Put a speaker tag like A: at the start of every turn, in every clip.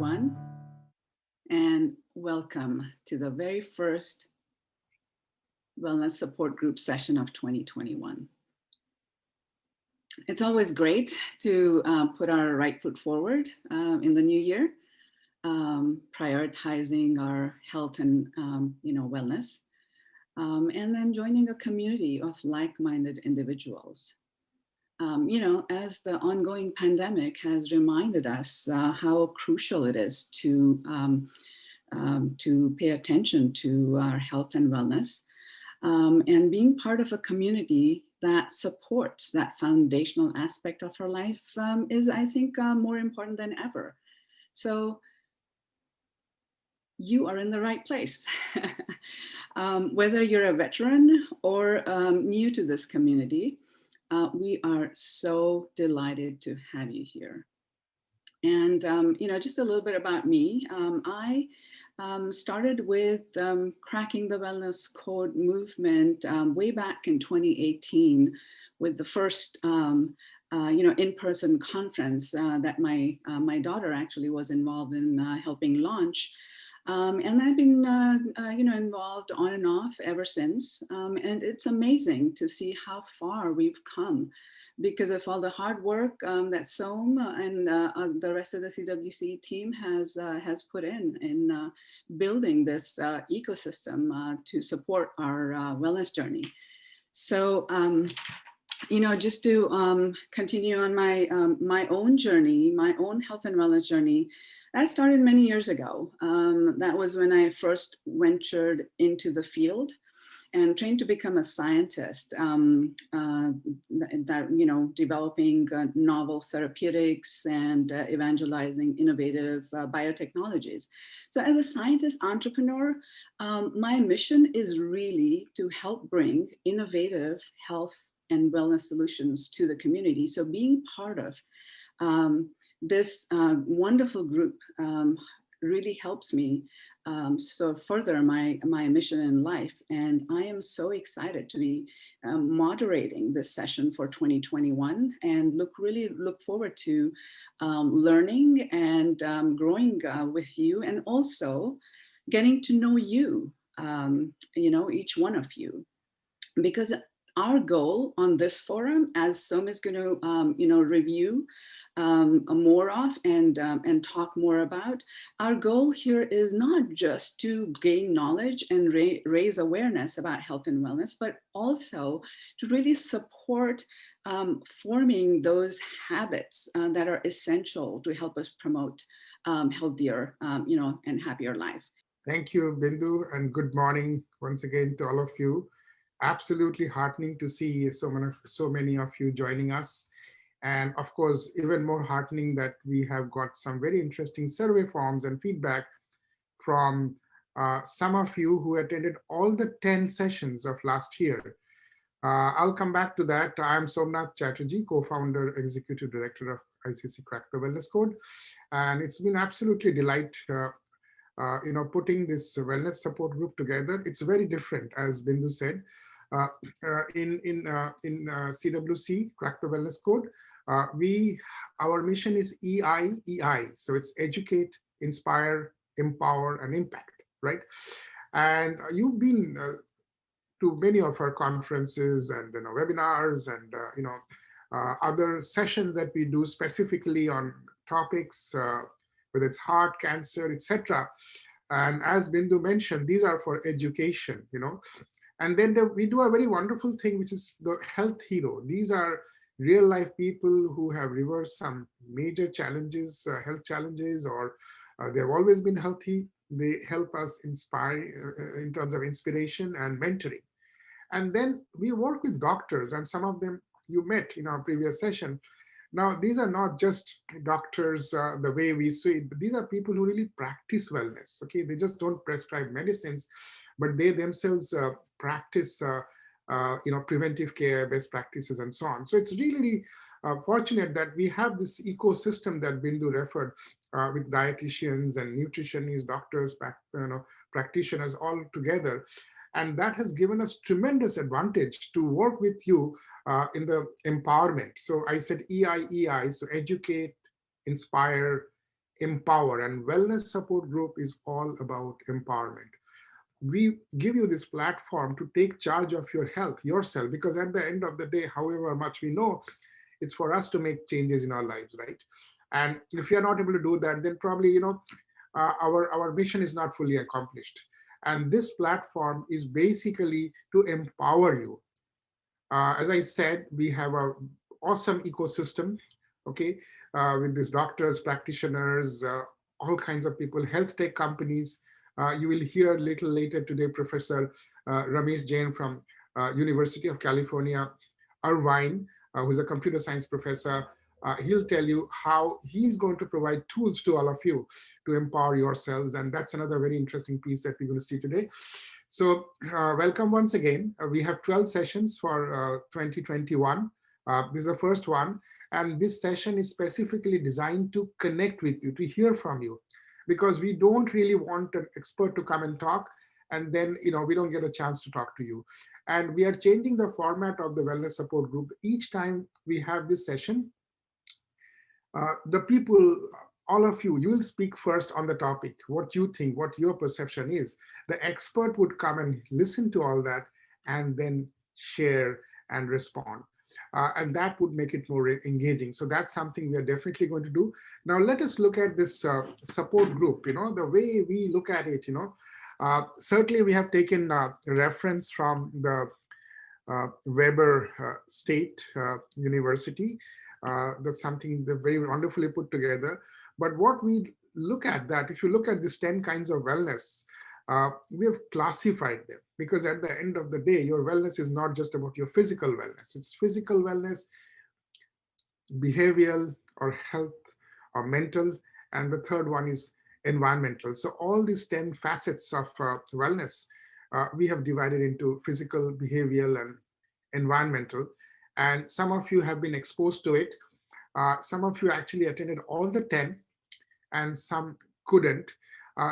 A: everyone, and welcome to the very first Wellness Support Group session of 2021. It's always great to put our right foot forward in the new year, prioritizing our health and wellness, and then joining a community of like-minded individuals. As the ongoing pandemic has reminded us how crucial it is to pay attention to our health and wellness, and being part of a community that supports that foundational aspect of our life is, I think, more important than ever. So you are in the right place. Whether you're a veteran or new to this community, we are so delighted to have you here. And, just a little bit about me. I started with Cracking the Wellness Code movement way back in 2018 with the first, in-person conference that my daughter actually was involved in helping launch. And I've been, involved on and off ever since. And it's amazing to see how far we've come because of all the hard work that SOM and the rest of the CWC team has put in building this ecosystem to support our wellness journey. So, just to continue on my own journey, my own health and wellness journey, that started many years ago. That was when I first ventured into the field and trained to become a scientist, developing novel therapeutics and evangelizing innovative biotechnologies. So as a scientist entrepreneur, my mission is really to help bring innovative health and wellness solutions to the community. So being part of this wonderful group really helps me so further my mission in life. And I am so excited to be moderating this session for 2021 and really look forward to learning and growing with you, and also getting to know you, each one of you, because our goal on this forum, as SOM is going to, review more of and talk more about, our goal here is not just to gain knowledge and raise awareness about health and wellness, but also to really support forming those habits that are essential to help us promote healthier, and happier life.
B: Thank you, Bindu, and good morning once again to all of you. Absolutely heartening to see so many of you joining us. And of course, even more heartening that we have got some very interesting survey forms and feedback from some of you who attended all the 10 sessions of last year. I'll come back to that. I'm Somnath Chatterjee, co-founder, executive director of ICC Crack the Wellness Code. And it's been absolutely a delight putting this wellness support group together. It's very different, as Bindu said. In CWC, Crack the Wellness Code, our mission is EI, so it's educate, inspire, empower, and impact, right? And you've been to many of our conferences and webinars and other sessions that we do specifically on topics, whether it's heart, cancer, etc. And as Bindu mentioned, these are for education, And then we do a very wonderful thing, which is the health hero. These are real life people who have reversed some major challenges, health challenges, or they've always been healthy. They help us inspire in terms of inspiration and mentoring. And then we work with doctors, and some of them you met in our previous session. Now, these are not just doctors the way we see it, but these are people who really practice wellness, okay? They just don't prescribe medicines, but they themselves practice preventive care, best practices, and so on. So it's really fortunate that we have this ecosystem that Bindu referred with dietitians and nutritionists, doctors, practitioners all together. And that has given us tremendous advantage to work with you in the empowerment. So I said EI, so educate, inspire, empower, and wellness support group is all about empowerment. We give you this platform to take charge of your health yourself, because at the end of the day, however much we know, it's for us to make changes in our lives, right? And if you're not able to do that, then probably, our mission is not fully accomplished. And this platform is basically to empower you. As I said, we have a awesome ecosystem, okay, with these doctors, practitioners, all kinds of people, health tech companies. You will hear a little later today, Professor Ramesh Jain from University of California, Irvine, who's a computer science professor. He'll tell you how he's going to provide tools to all of you to empower yourselves. And that's another very interesting piece that we're going to see today. So welcome once again. We have 12 sessions for 2021. This is the first one. And this session is specifically designed to connect with you, to hear from you, because we don't really want an expert to come and talk and then we don't get a chance to talk to you. And we are changing the format of the wellness support group. Each time we have this session, the people, all of you will speak first on the topic, what you think, what your perception is. The expert would come and listen to all that and then share and respond. And that would make it more engaging. So that's something we are definitely going to do. Now let us look at this support group, the way we look at it, certainly we have taken reference from the Weber State University. That's something they're very wonderfully put together. But what we look at that, if you look at these 10 kinds of wellness, we have classified them, because at the end of the day, your wellness is not just about your physical wellness. It's physical wellness, behavioral or health or mental, and the third one is environmental. So all these 10 facets of wellness, we have divided into physical, behavioral, and environmental. And some of you have been exposed to it. Some of you actually attended all the 10, and some couldn't.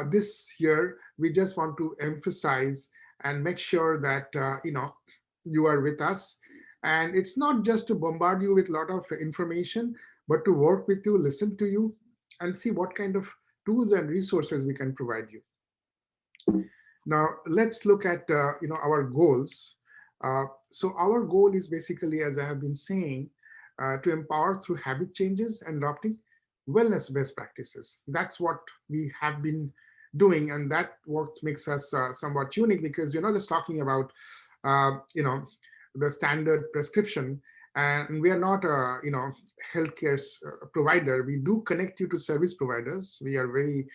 B: This year, we just want to emphasize and make sure that you are with us. And it's not just to bombard you with a lot of information, but to work with you, listen to you, and see what kind of tools and resources we can provide you. Now, let's look at our goals. So our goal is basically, as I have been saying, to empower through habit changes and adopting wellness best practices. That's what we have been doing, and that what makes us somewhat unique, because we're not just talking about the standard prescription, and we are not a healthcare provider. We do connect you to service providers. We are very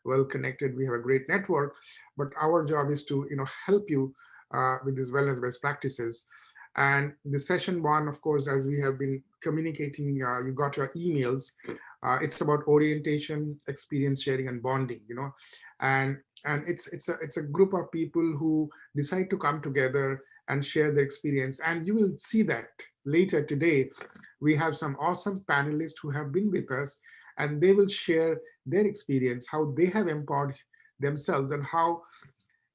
B: well connected. We have a great network, but our job is to help you with these wellness best practices. And the session one, of course, as we have been communicating, you got your emails. It's about orientation, experience sharing, and bonding. And it's a group of people who decide to come together and share their experience. And you will see that later today. We have some awesome panelists who have been with us, and they will share their experience, how they have empowered themselves, and how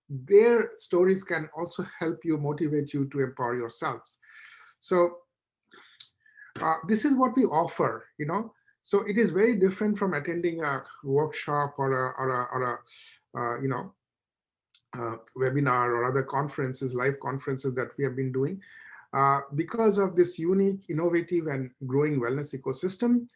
B: their stories can also help you, motivate you to empower yourselves. So this is what we offer, So it is very different from attending a workshop or a webinar or other conferences, live conferences that we have been doing. Because of this unique, innovative, and growing wellness ecosystem,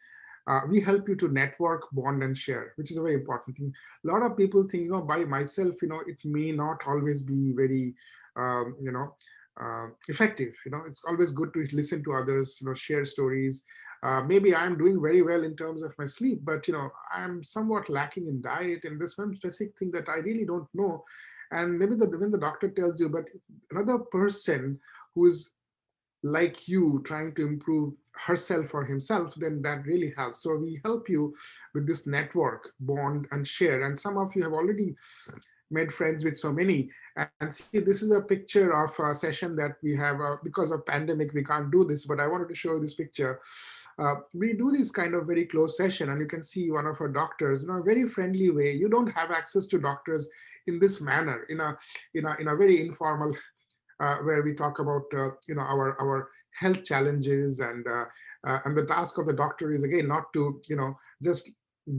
B: we help you to network, bond, and share, which is a very important thing. A lot of people think, by myself, it may not always be very, effective. It's always good to listen to others, share stories. Maybe I'm doing very well in terms of my sleep, but I'm somewhat lacking in diet, and this one specific thing that I really don't know. And maybe when the doctor tells you, but another person who is like you trying to improve herself or himself, then that really helps. So we help you with this network, bond, and share. And some of you have already made friends with so many. And see, this is a picture of a session that we have. Because of pandemic, we can't do this, but I wanted to show you this picture. We do this kind of very close session, and you can see one of our doctors, a very friendly way. You don't have access to doctors in this manner, in a very informal, where we talk about our health challenges, and the task of the doctor is again not to just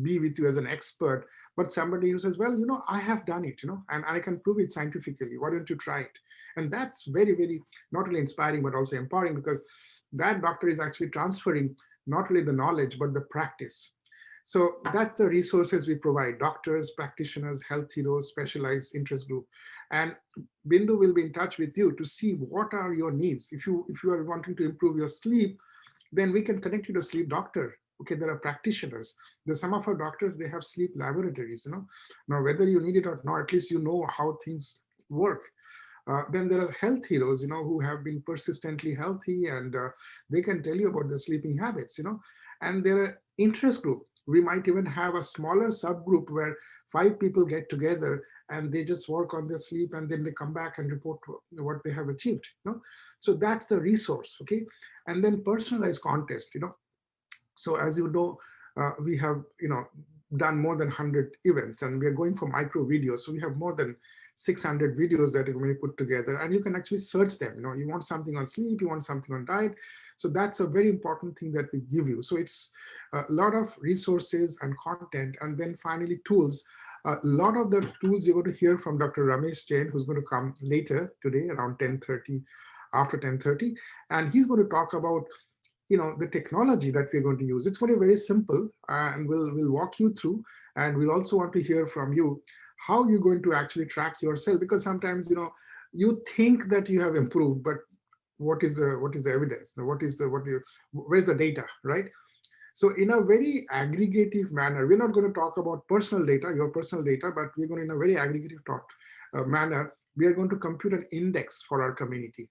B: be with you as an expert, but somebody who says, well, I have done it, and I can prove it scientifically. Why don't you try it? And that's very, very not only inspiring, but also empowering, because that doctor is actually transferring not only the knowledge, but the practice. So that's the resources we provide: doctors, practitioners, health heroes, specialized interest group. And Bindu will be in touch with you to see what are your needs. If you are wanting to improve your sleep, then we can connect you to a sleep doctor. Okay, there are practitioners. There's some of our doctors, they have sleep laboratories. Now, whether you need it or not, at least you know how things work. Then there are health heroes, who have been persistently healthy, and they can tell you about their sleeping habits. And there are interest group. We might even have a smaller subgroup where 5 people get together and they just work on their sleep, and then they come back and report what they have achieved. So that's the resource. Okay, and then personalized contest. So as you know, we have done more than 100 events, and we are going for micro videos. So we have more than 600 videos that are going to be put together, and you can actually search them. You want something on sleep, you want something on diet. So that's a very important thing that we give you. So it's a lot of resources and content, and then finally tools. A lot of the tools you're going to hear from Dr. Ramesh Jain, who's going to come later today around 10:30, after 10:30, and he's going to talk about the technology that we're going to use. It's going to be very simple, and we'll walk you through. And we'll also want to hear from you how you're going to actually track yourself, because sometimes you think that you have improved, but what is the evidence? Where's the data, right? So in a very aggregative manner, we're not going to talk about personal data, your personal data, but we're going to, in a very aggregative manner, we are going to compute an index for our community.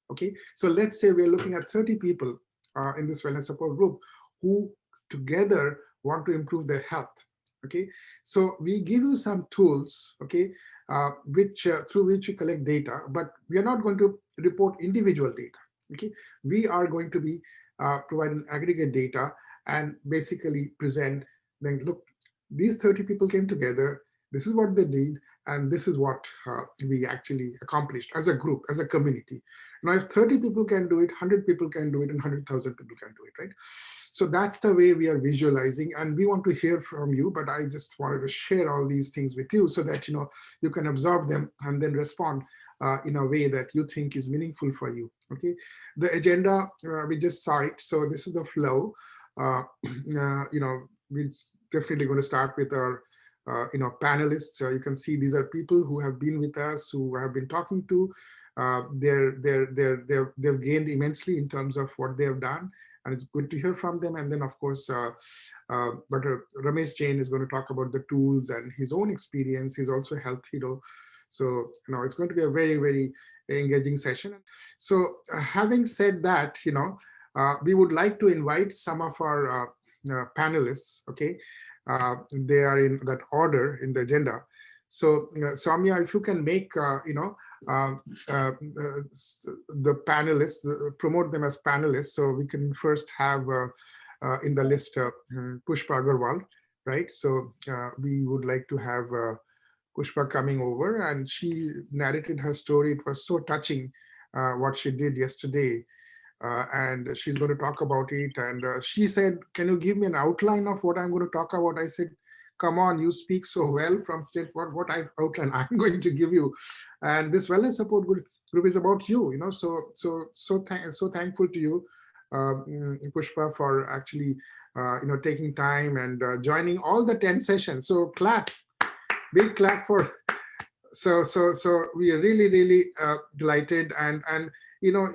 B: Okay, so let's say we're looking at 30 people in this wellness support group who together want to improve their health. Okay, so we give you some tools, okay, which through which we collect data, but we are not going to report individual data. Okay, we are going to be providing aggregate data and basically present, then look, these 30 people came together, this is what they did, and this is what we actually accomplished as a group, as a community. Now, if 30 people can do it, 100 people can do it, and 100,000 people can do it, right? So that's the way we are visualizing, and we want to hear from you, but I just wanted to share all these things with you so that you can absorb them and then respond in a way that you think is meaningful for you. Okay, the agenda, we just saw it, so this is the flow. We're definitely going to start with our panelists. You can see these are people who have been with us, who have been talking to. They've gained immensely in terms of what they have done, and it's good to hear from them. And then, of course, Dr. Ramesh Jain is going to talk about the tools and his own experience. He's also a health hero. So, it's going to be a very, very engaging session. So, having said that, we would like to invite some of our panelists. Okay, they are in that order in the agenda. So, Soumya, if you can make the panelists, promote them as panelists, so we can first have in the list Pushpa Agarwal, right? So we would like to have Pushpa coming over, and she narrated her story. It was so touching what she did yesterday. And she's going to talk about it. And she said, can you give me an outline of what I'm going to talk about? I said, come on, you speak so well from state, what outline I'm going to give you. And this wellness support group is about you, so thankful to you, Pushpa, for actually, taking time and joining all the 10 sessions. So clap, big clap for, so we are really, really delighted. And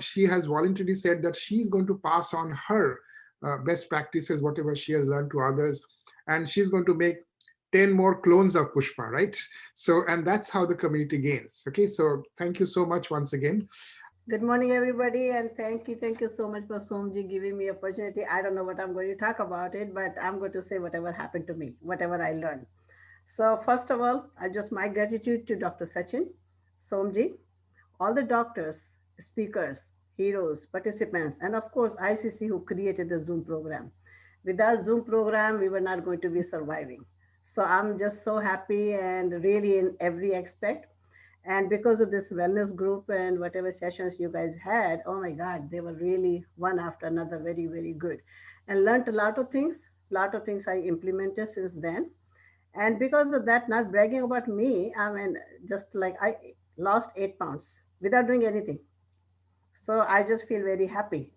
B: she has voluntarily said that she's going to pass on her best practices, whatever she has learned, to others, and she's going to make 10 more clones of Pushpa, right? So, and that's how the community gains. Okay, so thank you so much once again.
C: Good morning, everybody, and thank you so much for Somji giving me opportunity. I don't know what I'm going to talk about it, but I'm going to say whatever happened to me, whatever I learned. So first of all, I just my gratitude to Dr. Sachin, Somji, all the doctors, speakers, heroes, participants, and of course ICC who created the Zoom program. Without Zoom program, we were not going to be surviving. So I'm just so happy and really in every aspect. And because of this wellness group and whatever sessions you guys had, oh my God, they were really one after another very, very good. And learned a lot of things. lot of things I implemented since then. And because of that, not bragging about me, I mean, just like I lost 8 pounds without doing anything. So I just feel very happy.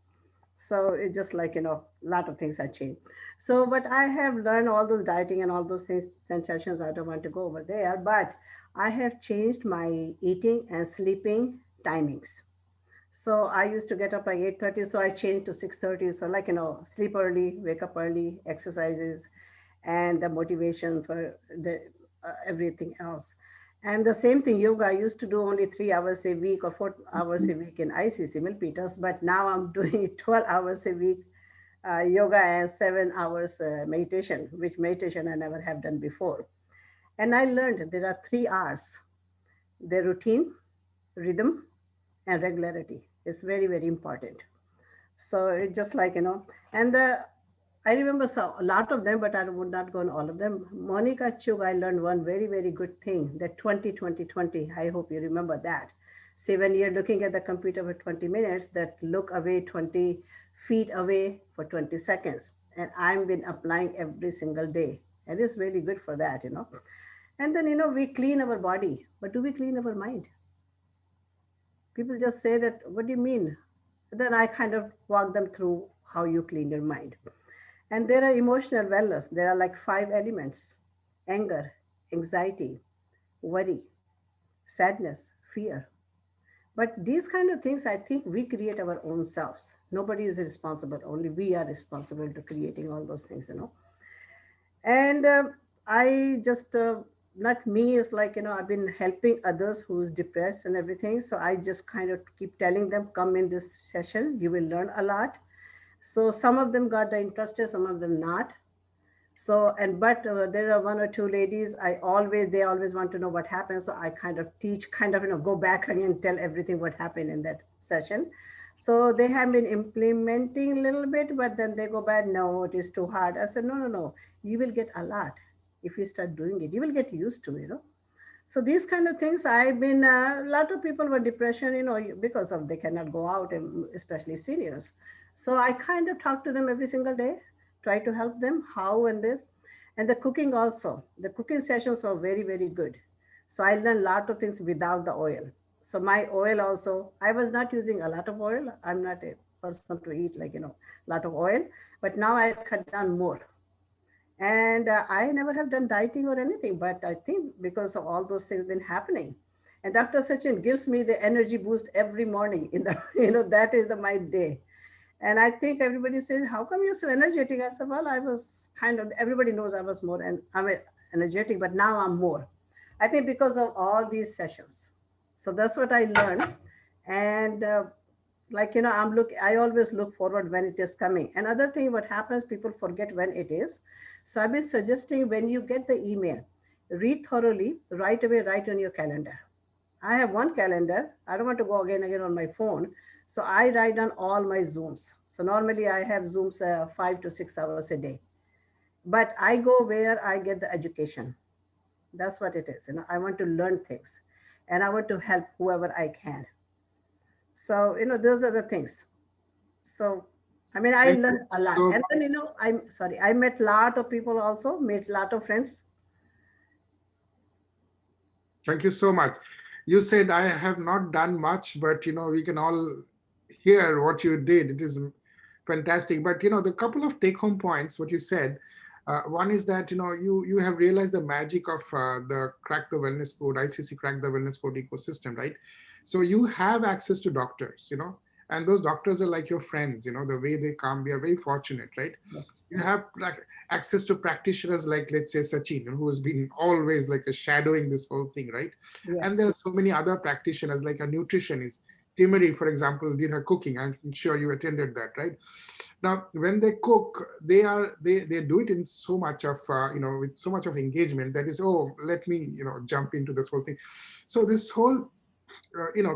C: So it's just like, a lot of things have changed. So, but I have learned all those dieting and all those things, 10 sessions. I don't want to go over there, but I have changed my eating and sleeping timings. So I used to get up like 8:30, so I changed to 6:30. So like, sleep early, wake up early, exercises, and the motivation for the everything else. And the same thing, yoga. I used to do only 3 hours a week or 4 hours a week in ICC Milpitas, but now I'm doing 12 hours a week yoga and 7 hours meditation, which meditation I never have done before. And I learned there are 3 R's: the routine, rhythm, and regularity. It's very, very important. So it's just like, and I remember a lot of them, but I would not go on all of them. Monica Chug, I learned one very, very good thing, that 20. I hope you remember that. See, when you're looking at the computer for 20 minutes, that look away 20 feet away for 20 seconds. And I've been applying every single day. And it's really good for that. And then, we clean our body, but do we clean our mind? People just say that, what do you mean? Then I kind of walk them through how you clean your mind. And there are emotional wellness. There are like 5 elements: anger, anxiety, worry, sadness, fear. But these kind of things, I think we create our own selves. Nobody is responsible. Only we are responsible to creating all those things. And I just, not me, is like, I've been helping others who's depressed and everything. So I just kind of keep telling them, come in this session, you will learn a lot. So some of them got the interested, some of them not. So, and but there are 1 or 2 ladies, they always want to know what happened. So I kind of teach, kind of, go back again, tell everything what happened in that session. So they have been implementing a little bit, but then they go back, no, it is too hard. I said, no, no, no, you will get a lot. If you start doing it, you will get used to. So these kind of things, I've been, a lot of people were depression, because of they cannot go out, and especially seniors. So I kind of talk to them every single day, try to help them how and this. And the cooking also, the cooking sessions were very, very good. So I learned a lot of things without the oil. So my oil also, I was not using a lot of oil. I'm not a person to eat like, a lot of oil, but now I cut down more. And I never have done dieting or anything, but I think because of all those things been happening. And Dr. Sachin gives me the energy boost every morning in the, that is my day. And I think everybody says, how come you're so energetic? I said, well, I was kind of, everybody knows I was more, and I'm energetic, but now I'm more. I think because of all these sessions. So that's what I learned. And like, I always look forward when it is coming. Another thing, what happens, people forget when it is. So I've been suggesting, when you get the email, read thoroughly, right away, write on your calendar. I have one calendar. I don't want to go again on my phone. So I write down all my Zooms. So normally I have Zooms 5 to 6 hours a day. But I go where I get the education. That's what it is. I want to learn things, and I want to help whoever I can. So, those are the things. So, I mean, I
B: Thank you
C: learned a lot.
B: so
C: And then, I'm sorry, I met a lot of people also, made a lot of friends.
B: Thank you so much. You said I have not done much, but we can all hear what you did. It is fantastic. But the couple of take-home points, what you said, one is that you have realized the magic of the Crack the Wellness Code, ICC Crack the Wellness Code ecosystem, right? So you have access to doctors, and those doctors are like your friends. The way they come, we are very fortunate, right?
C: Yes,
B: You
C: yes,
B: have like access to practitioners like, let's say, Sachin, who has been always like a shadowing this whole thing, right? And
C: yes,
B: there are so many other practitioners, like a nutritionist. Timmery, for example, did her cooking. I'm sure you attended that, right? Now, when they cook, they do it in so much of with so much of engagement that is, oh, let me jump into this whole thing. So this whole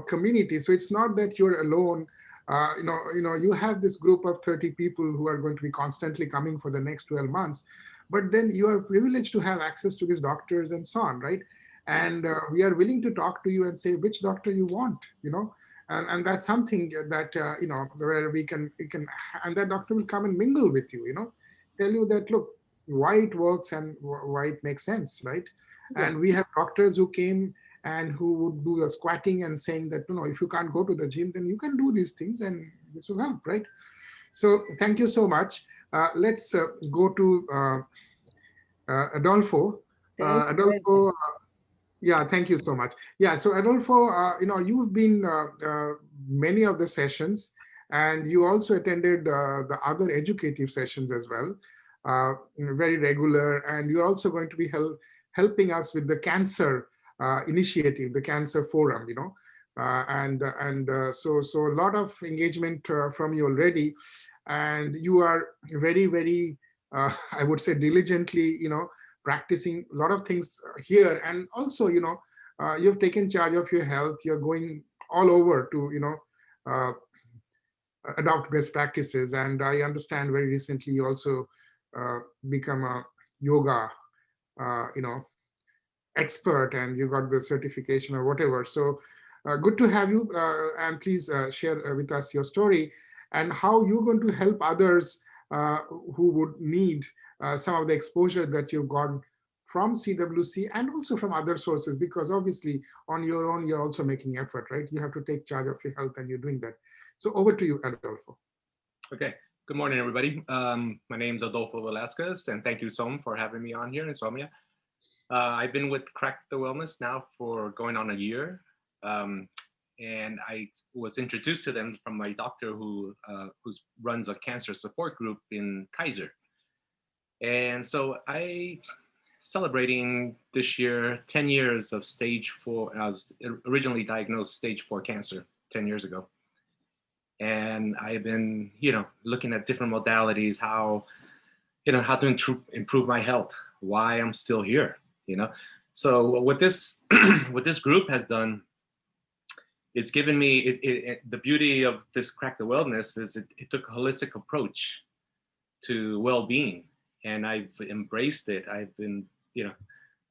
B: community. So it's not that you're alone. You have this group of 30 people who are going to be constantly coming for the next 12 months, but then you are privileged to have access to these doctors and so on, right? And we are willing to talk to you and say which doctor you want. And that's something that where we can and that doctor will come and mingle with you. tell you that, look, why it works and why it makes sense, right?
C: Yes.
B: And we have doctors who came and who would do the squatting and saying that, if you can't go to the gym, then you can do these things and this will help, right? So thank you so much. Let's go to Adolfo.
C: Thank you very much.
B: Adolfo, yeah, thank you so much. Yeah, so Adolfo, you've been many of the sessions, and you also attended the other educative sessions as well, very regular, and you're also going to be helping us with the cancer initiative, the cancer forum, so a lot of engagement from you already, and you are very, very, I would say, diligently, practicing a lot of things here, and also, you've taken charge of your health. You're going all over to, uh, adopt best practices. And I understand very recently you also become a yoga, you know, expert, and you got the certification or whatever. So good to have you, and please share with us your story and how you're going to help others who would need some of the exposure that you've got from CWC and also from other sources, because obviously on your own you're also making effort, right? You have to take charge of your health, and you're doing that. So over to you, Adolfo.
D: Okay. Good morning, everybody. My name is Adolfo Velasquez, and thank you, Som, for having me on here in Somia. I've been with Crack the Wellness now for going on a year. And I was introduced to them from my doctor who runs a cancer support group in Kaiser. And so I celebrating this year 10 years of stage 4. I was originally diagnosed stage 4 cancer 10 years ago. And I've been, looking at different modalities, how to improve my health, why I'm still here, So what this what this group has done, it's given me the beauty of this Crack the Wellness is it took a holistic approach to well-being, and I've embraced it. I've been,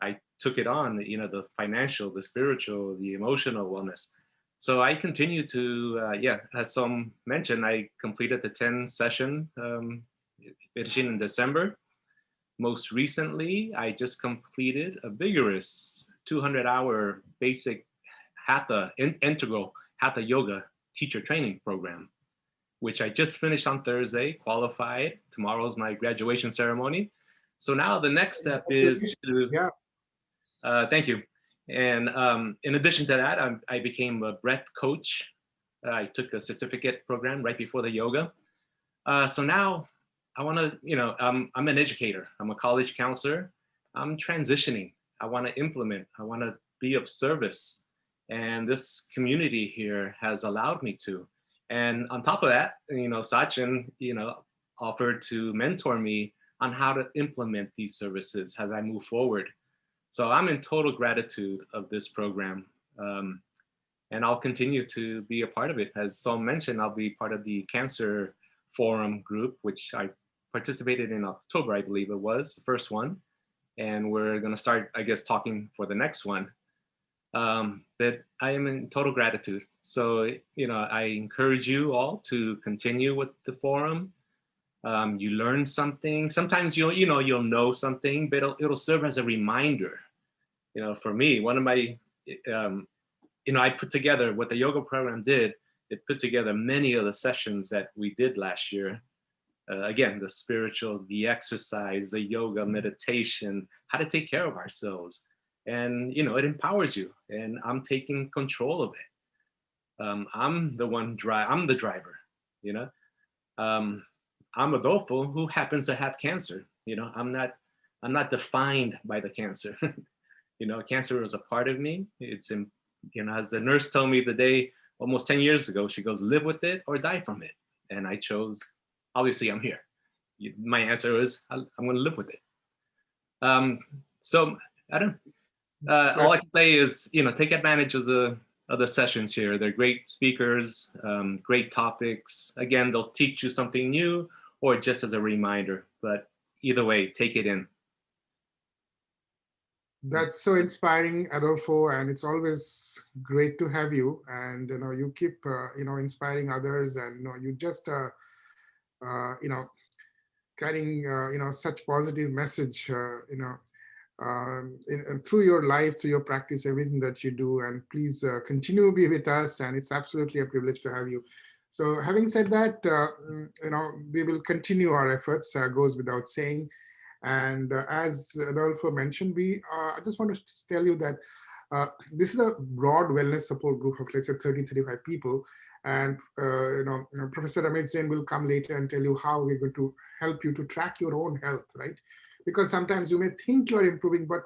D: I took it on, the financial, the spiritual, the emotional wellness. So I continue to, as some mentioned, I completed the 10 session finishing in December. Most recently, I just completed a vigorous 200-hour basic Hatha, integral Hatha yoga teacher training program, which I just finished on Thursday, qualified. Tomorrow's my graduation ceremony. So now the next step is to, thank you. And in addition to that, I became a breath coach. I took a certificate program right before the yoga. So now I want to, I'm an educator. I'm a college counselor. I'm transitioning. I want to implement. I want to be of service. And this community here has allowed me to. And on top of that, Sachin, offered to mentor me on how to implement these services as I move forward. So I'm in total gratitude of this program. And I'll continue to be a part of it. As Som mentioned, I'll be part of the Cancer Forum group, which I participated in October, I believe it was, the first one. And we're going to start, I guess, talking for the next one. But I am in total gratitude. So, I encourage you all to continue with the forum. You learn something. Sometimes you'll know something, but it'll serve as a reminder. For me, one of my, I put together what the yoga program did. It put together many of the sessions that we did last year. Again, the spiritual, the exercise, the yoga, meditation, how to take care of ourselves. And, it empowers you, and I'm taking control of it. I'm the driver, I'm Adolfo, who happens to have cancer. I'm not defined by the cancer. Cancer is a part of me. It's, as the nurse told me the day, almost 10 years ago, she goes, live with it or die from it. And I chose, obviously I'm here. My answer is, I'm going to live with it. So I don't, all I can say is, take advantage of the sessions here. They're great speakers, great topics. Again, they'll teach you something new or just as a reminder, but either way, take it in.
B: That's so inspiring, Adolfo, and it's always great to have you. And you keep inspiring others, and you just carrying, such positive message, through your life, through your practice, everything that you do. And please continue to be with us. And it's absolutely a privilege to have you. So having said that, we will continue our efforts, goes without saying. And as Adolfo mentioned, I just want to tell you that this is a broad wellness support group of, let's say, 30, 35 people. And Professor Amit Jain will come later and tell you how we're going to help you to track your own health, right? Because sometimes you may think you're improving, but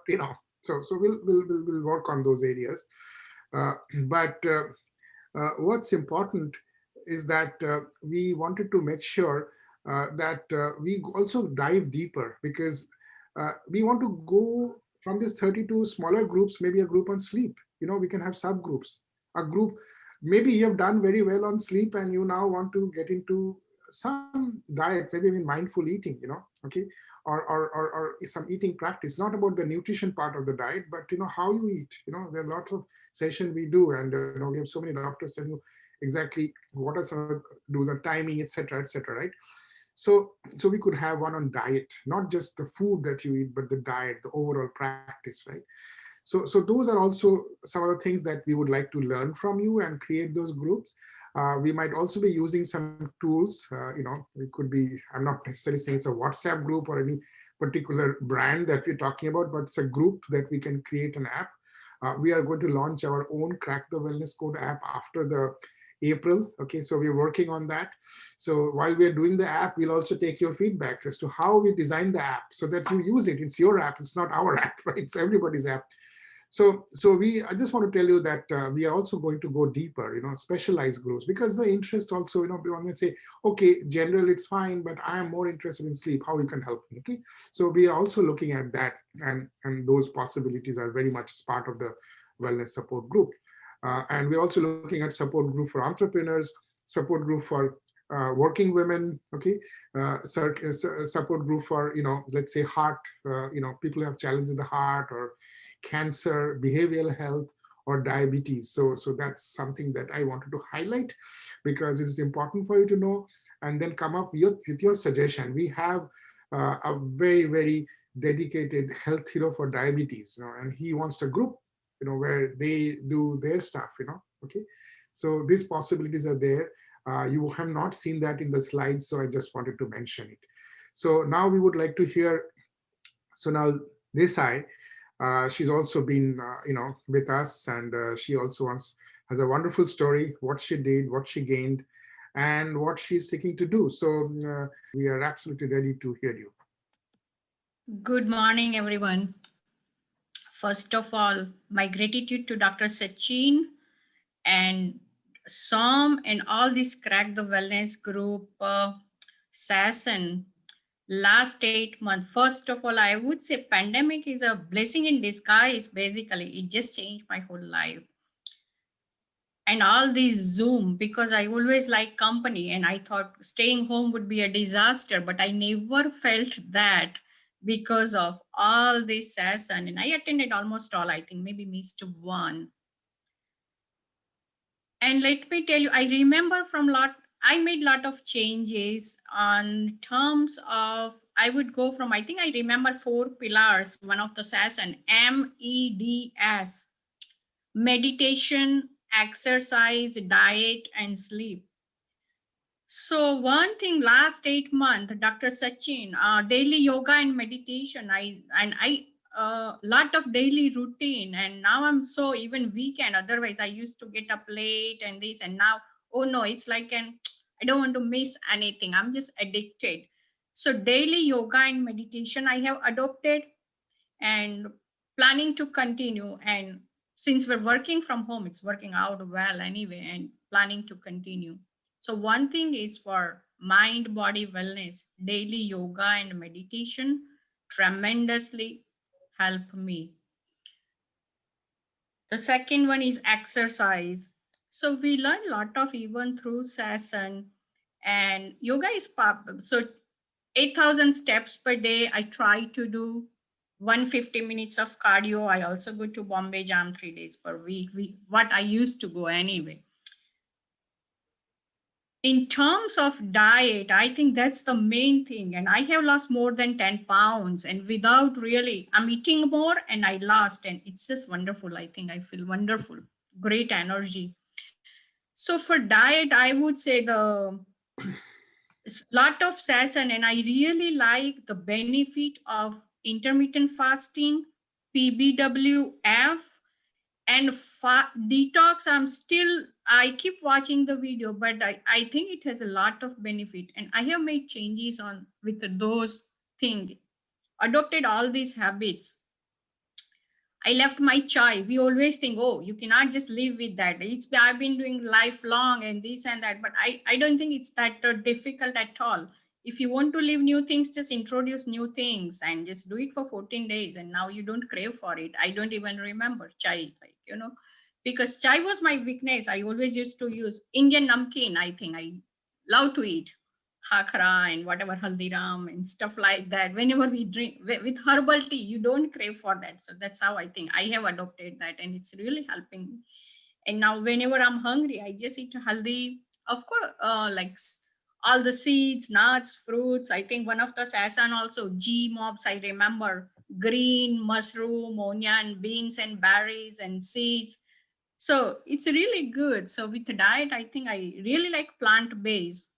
B: so we'll work on those areas. But what's important is that we wanted to make sure that we also dive deeper, because we want to go from these 32 smaller groups, maybe a group on sleep. We can have subgroups. A group, maybe you have done very well on sleep and you now want to get into some diet, maybe even mindful eating, okay, or some eating practice, not about the nutrition part of the diet, but how you eat. There are lots of sessions we do, and we have so many doctors telling you exactly what are some of do the timing, etc., right? So we could have one on diet, not just the food that you eat, but the diet, the overall practice, right? So those are also some of the things that we would like to learn from you and create those groups. We might also be using some tools. It could be, I'm not necessarily saying it's a WhatsApp group or any particular brand that we're talking about, but it's a group that we can create an app. We are going to launch our own Crack the Wellness Code app after the April. Okay, so we're working on that. So while we're doing the app, we'll also take your feedback as to how we design the app so that you use it. It's your app, it's not our app, right? It's everybody's app. So I just want to tell you that we are also going to go deeper, specialized groups, because the interest also, we want to say, okay, general, it's fine, but I am more interested in sleep, how you can help me, okay? So we are also looking at that, and those possibilities are very much as part of the wellness support group. And we're also looking at support group for entrepreneurs, support group for working women, okay, support group for, let's say heart, people who have challenges in the heart, or cancer, behavioral health, or diabetes. So that's something that I wanted to highlight, because it's important for you to know, and then come up with your suggestion. We have a very, very dedicated health hero for diabetes, and he wants to group, where they do their stuff, okay. So these possibilities are there. You have not seen that in the slides, so I just wanted to mention it. So now we would like to hear Sonal Desai. She's also been, with us, and she also has a wonderful story, what she did, what she gained, and what she's seeking to do. So we are absolutely ready to hear you.
E: Good morning, everyone. First of all, my gratitude to Dr. Sachin and Som and all this Crack the Wellness group session last 8 months. First of all, I would say pandemic is a blessing in disguise. Basically, it just changed my whole life. And all this Zoom, because I always like company, and I thought staying home would be a disaster, but I never felt that because of all this session. And I attended almost all, I think maybe missed one. And let me tell you, I remember I made a lot of changes on terms of, I would go from, I think I remember 4 pillars, one of the session, MEDS, meditation, exercise, diet, and sleep. So one thing, last 8 months, Dr. Sachin, daily yoga and meditation, I lot of daily routine, and now I'm so even weekend. Otherwise, I used to get up late and this, and now, oh no, it's like I don't want to miss anything. I'm just addicted. So daily yoga and meditation I have adopted, and planning to continue. And since we're working from home, it's working out well anyway, and planning to continue. So one thing is for mind body wellness, daily yoga and meditation tremendously help me. The second one is exercise. So we learn a lot of even through session, and yoga is so 8,000 steps per day I try to do. 150 minutes of cardio. I also go to Bombay Jam 3 days per week. What I used to go anyway. in terms of diet, I think that's the main thing. And I have lost more than 10 pounds, and without really, I'm eating more and I lost, and it's just wonderful. I think I feel wonderful, great energy. So for diet, I would say the lot of session, and I really like the benefit of intermittent fasting, PBWF, and detox. I keep watching the video, but I think it has a lot of benefit, and I have made changes on with those things, adopted all these habits. I left my chai. We always think, oh, you cannot just live with that. I've been doing lifelong and this and that, but I don't think it's that difficult at all. If you want to live new things, just introduce new things and just do it for 14 days. And now you don't crave for it. I don't even remember chai, because chai was my weakness. I always used to use Indian namkeen. I think I love to eat khakra and whatever haldiram and stuff like that. Whenever we drink with herbal tea, you don't crave for that. So that's how I think I have adopted that, and it's really helping me. And now whenever I'm hungry, I just eat haldi. Of course, all the seeds, nuts, fruits. I think one of the sasan also G mobs. I remember green mushroom, onion, beans, and berries and seeds. So it's really good. So with the diet, I think I really like plant-based.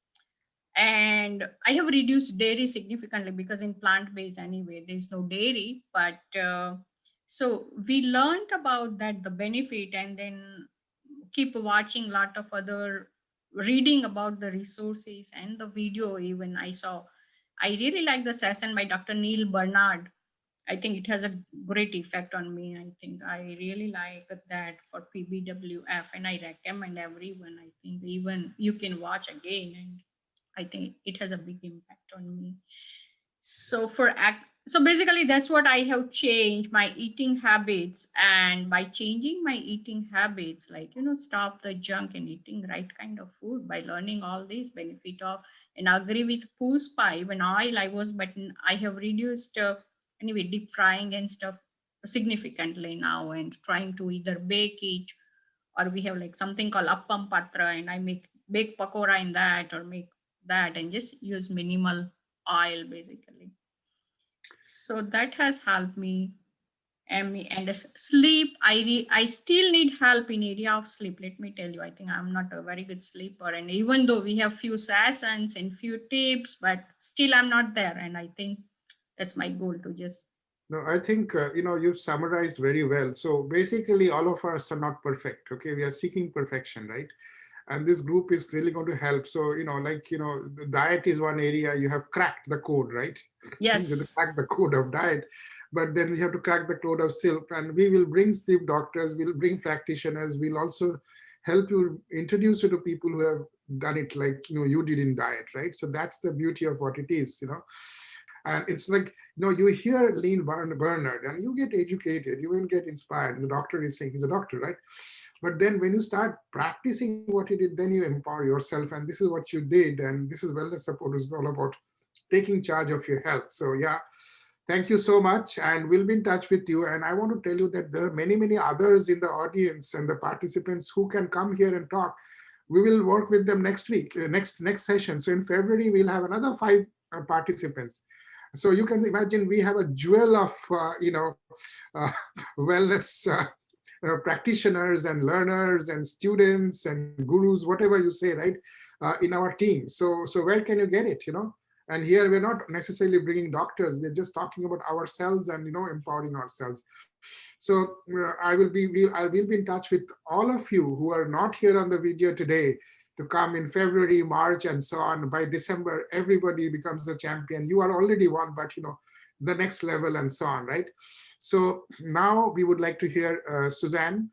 E: And I have reduced dairy significantly because in plant-based anyway, there's no dairy. But so we learned about that, the benefit, and then keep watching a lot of other, reading about the resources and the video even I saw. I really like the session by Dr. Neil Bernard. I think it has a great effect on me. I think I really like that for PBWF, and I recommend everyone. I think even you can watch again, and I think it has a big impact on me. So so basically that's what I have changed my eating habits. And by changing my eating habits, stop the junk and eating right kind of food, by learning all these benefit of, and I agree with Puspa, even oil I have reduced anyway, deep frying and stuff significantly now, and trying to either bake it, or we have like something called appam patra, and I bake pakora in that, or make that and just use minimal oil basically. So that has helped me. And sleep, I still need help in area of sleep. Let me tell you, I think I'm not a very good sleeper, and even though we have few sessions and few tips, but still I'm not there. And I think that's my goal, to just.
B: No, I think, you've summarized very well. So basically all of us are not perfect. Okay. We are seeking perfection, right? And this group is really going to help. So, the diet is one area. You have cracked the code, right?
E: Yes.
B: You have to crack the code of diet, but then you have to crack the code of sleep. And we will bring sleep doctors, we'll bring practitioners, we'll also help you, introduce you to people who have done it like, you did in diet, right? So that's the beauty of what it is, And it's like, you hear Lean Bernard and you get educated, you will get inspired. The doctor is saying, he's a doctor, right? But then when you start practicing what you did, then you empower yourself. And this is what you did. And this is Wellness Support is all about taking charge of your health. So yeah, thank you so much. And we'll be in touch with you. And I want to tell you that there are many, many others in the audience and the participants who can come here and talk. We will work with them next week, next session. So in February, we'll have another 5 participants. So you can imagine we have a jewel of, wellness practitioners and learners and students and gurus, whatever you say, right, in our team. So where can you get it, And here we're not necessarily bringing doctors. We're just talking about ourselves and, empowering ourselves. So I will be in touch with all of you who are not here on the video today to come in February, March, and so on. By December, everybody becomes a champion. You are already one, but the next level and so on, right? So now we would like to hear Suzanne.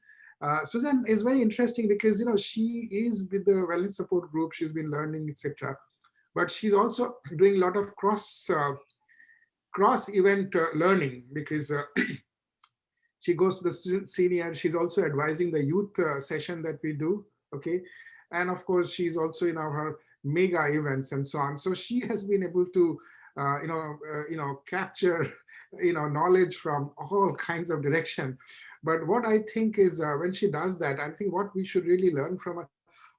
B: Suzanne is very interesting because she is with the Wellness Support Group. She's been learning, etc. But she's also doing a lot of cross event learning because she goes to the senior. She's also advising the youth session that we do. Okay, and of course she's also in our mega events and so on. So she has been able to capture knowledge from all kinds of direction. But what I think is when she does that, I think what we should really learn from her,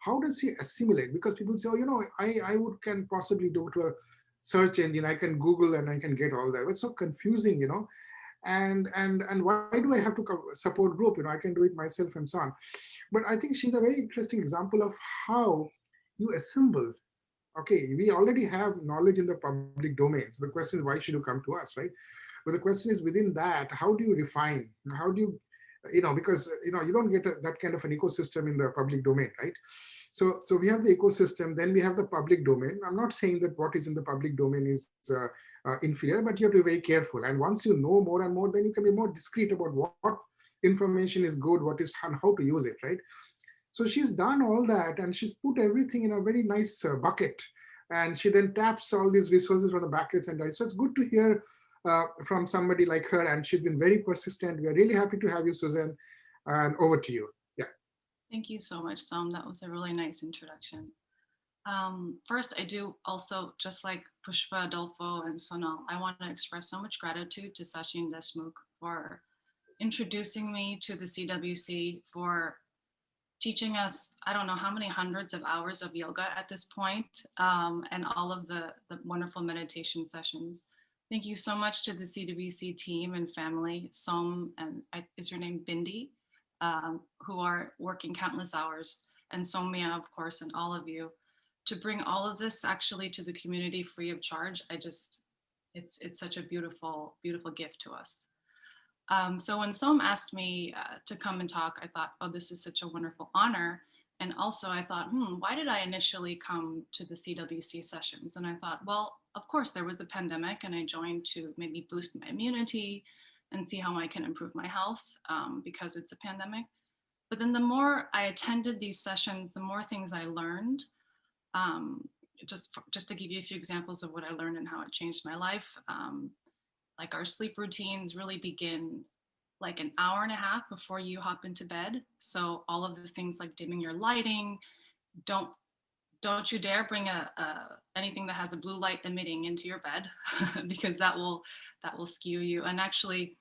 B: how does she assimilate? Because people say, oh, I can possibly do to a search engine, I can Google and I can get all that. It's so confusing, and why do I have to support group? I can do it myself and so on. But I think she's a very interesting example of how you assemble. Okay, we already have knowledge in the public domain. So the question is, why should you come to us, right? But the question is, within that, how do you refine? How do you, because you don't get that kind of an ecosystem in the public domain, right? So we have the ecosystem, then we have the public domain. I'm not saying that what is in the public domain is inferior, but you have to be very careful. And once you know more and more, then you can be more discreet about what information is good, what is and how to use it, right? So she's done all that, and she's put everything in a very nice bucket, and she then taps all these resources from the buckets and so it's good to hear from somebody like her, and she's been very persistent. We are really happy to have you, Susan, and over to you. Yeah.
F: Thank you so much, Som. That was a really nice introduction. First, I do also, just like Pushpa, Adolfo, and Sonal, I want to express so much gratitude to Sachin Deshmukh for introducing me to the CWC, for teaching us, I don't know how many hundreds of hours of yoga at this point, and all of the wonderful meditation sessions. Thank you so much to the CWC team and family, Som, and is your name Bindi, who are working countless hours, and Somya, of course, and all of you, to bring all of this actually to the community free of charge. It's such a beautiful, beautiful gift to us. So when Som asked me to come and talk, I thought, oh, this is such a wonderful honor. And also I thought, why did I initially come to the CWC sessions? And I thought, well, of course there was a pandemic and I joined to maybe boost my immunity and see how I can improve my health because it's a pandemic. But then the more I attended these sessions, the more things I learned. Just to give you a few examples of what I learned and how it changed my life. Like our sleep routines really begin like an hour and a half before you hop into bed. So all of the things like dimming your lighting, don't you dare bring anything that has a blue light emitting into your bed because that will skew you. And actually,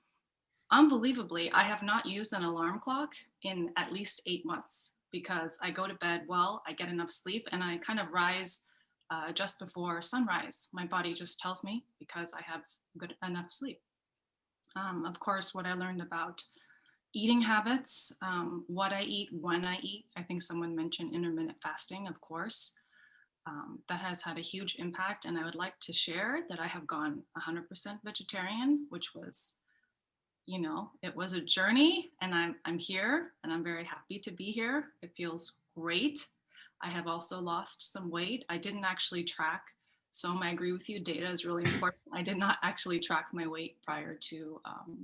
F: unbelievably, I have not used an alarm clock in at least 8 months because I go to bed well, I get enough sleep, and I kind of rise just before sunrise. My body just tells me because I have good enough sleep. Of course, what I learned about eating habits, what I eat, when I eat. I think someone mentioned intermittent fasting, of course. That has had a huge impact, and I would like to share that I have gone 100% vegetarian, which was, it was a journey, and I'm here, and I'm very happy to be here. It feels great. I have also lost some weight. I didn't actually track. So I agree with you, data is really important. I did not actually track my weight prior to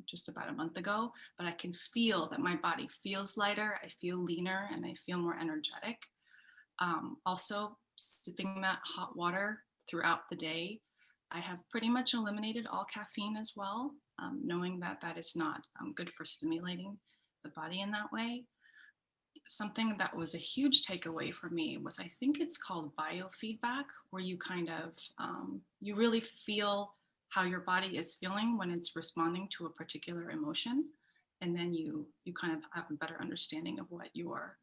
F: just about a month ago, but I can feel that my body feels lighter, I feel leaner, and I feel more energetic. Also, sipping that hot water throughout the day. I have pretty much eliminated all caffeine as well, knowing that that is not good for stimulating the body in that way. Something that was a huge takeaway for me was, I think it's called biofeedback, where you kind of, you really feel how your body is feeling when it's responding to a particular emotion. And then you kind of have a better understanding of what your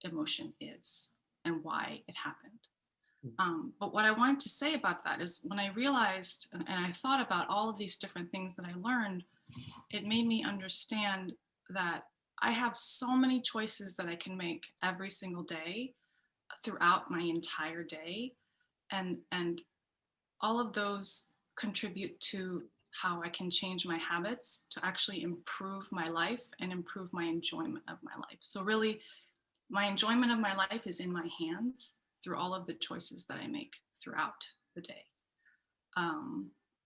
F: emotion is and why it happened. But what I wanted to say about that is when I realized and I thought about all of these different things that I learned, it made me understand that I have so many choices that I can make every single day throughout my entire day. And all of those contribute to how I can change my habits to actually improve my life and improve my enjoyment of my life. So really, my enjoyment of my life is in my hands through all of the choices that I make throughout the day.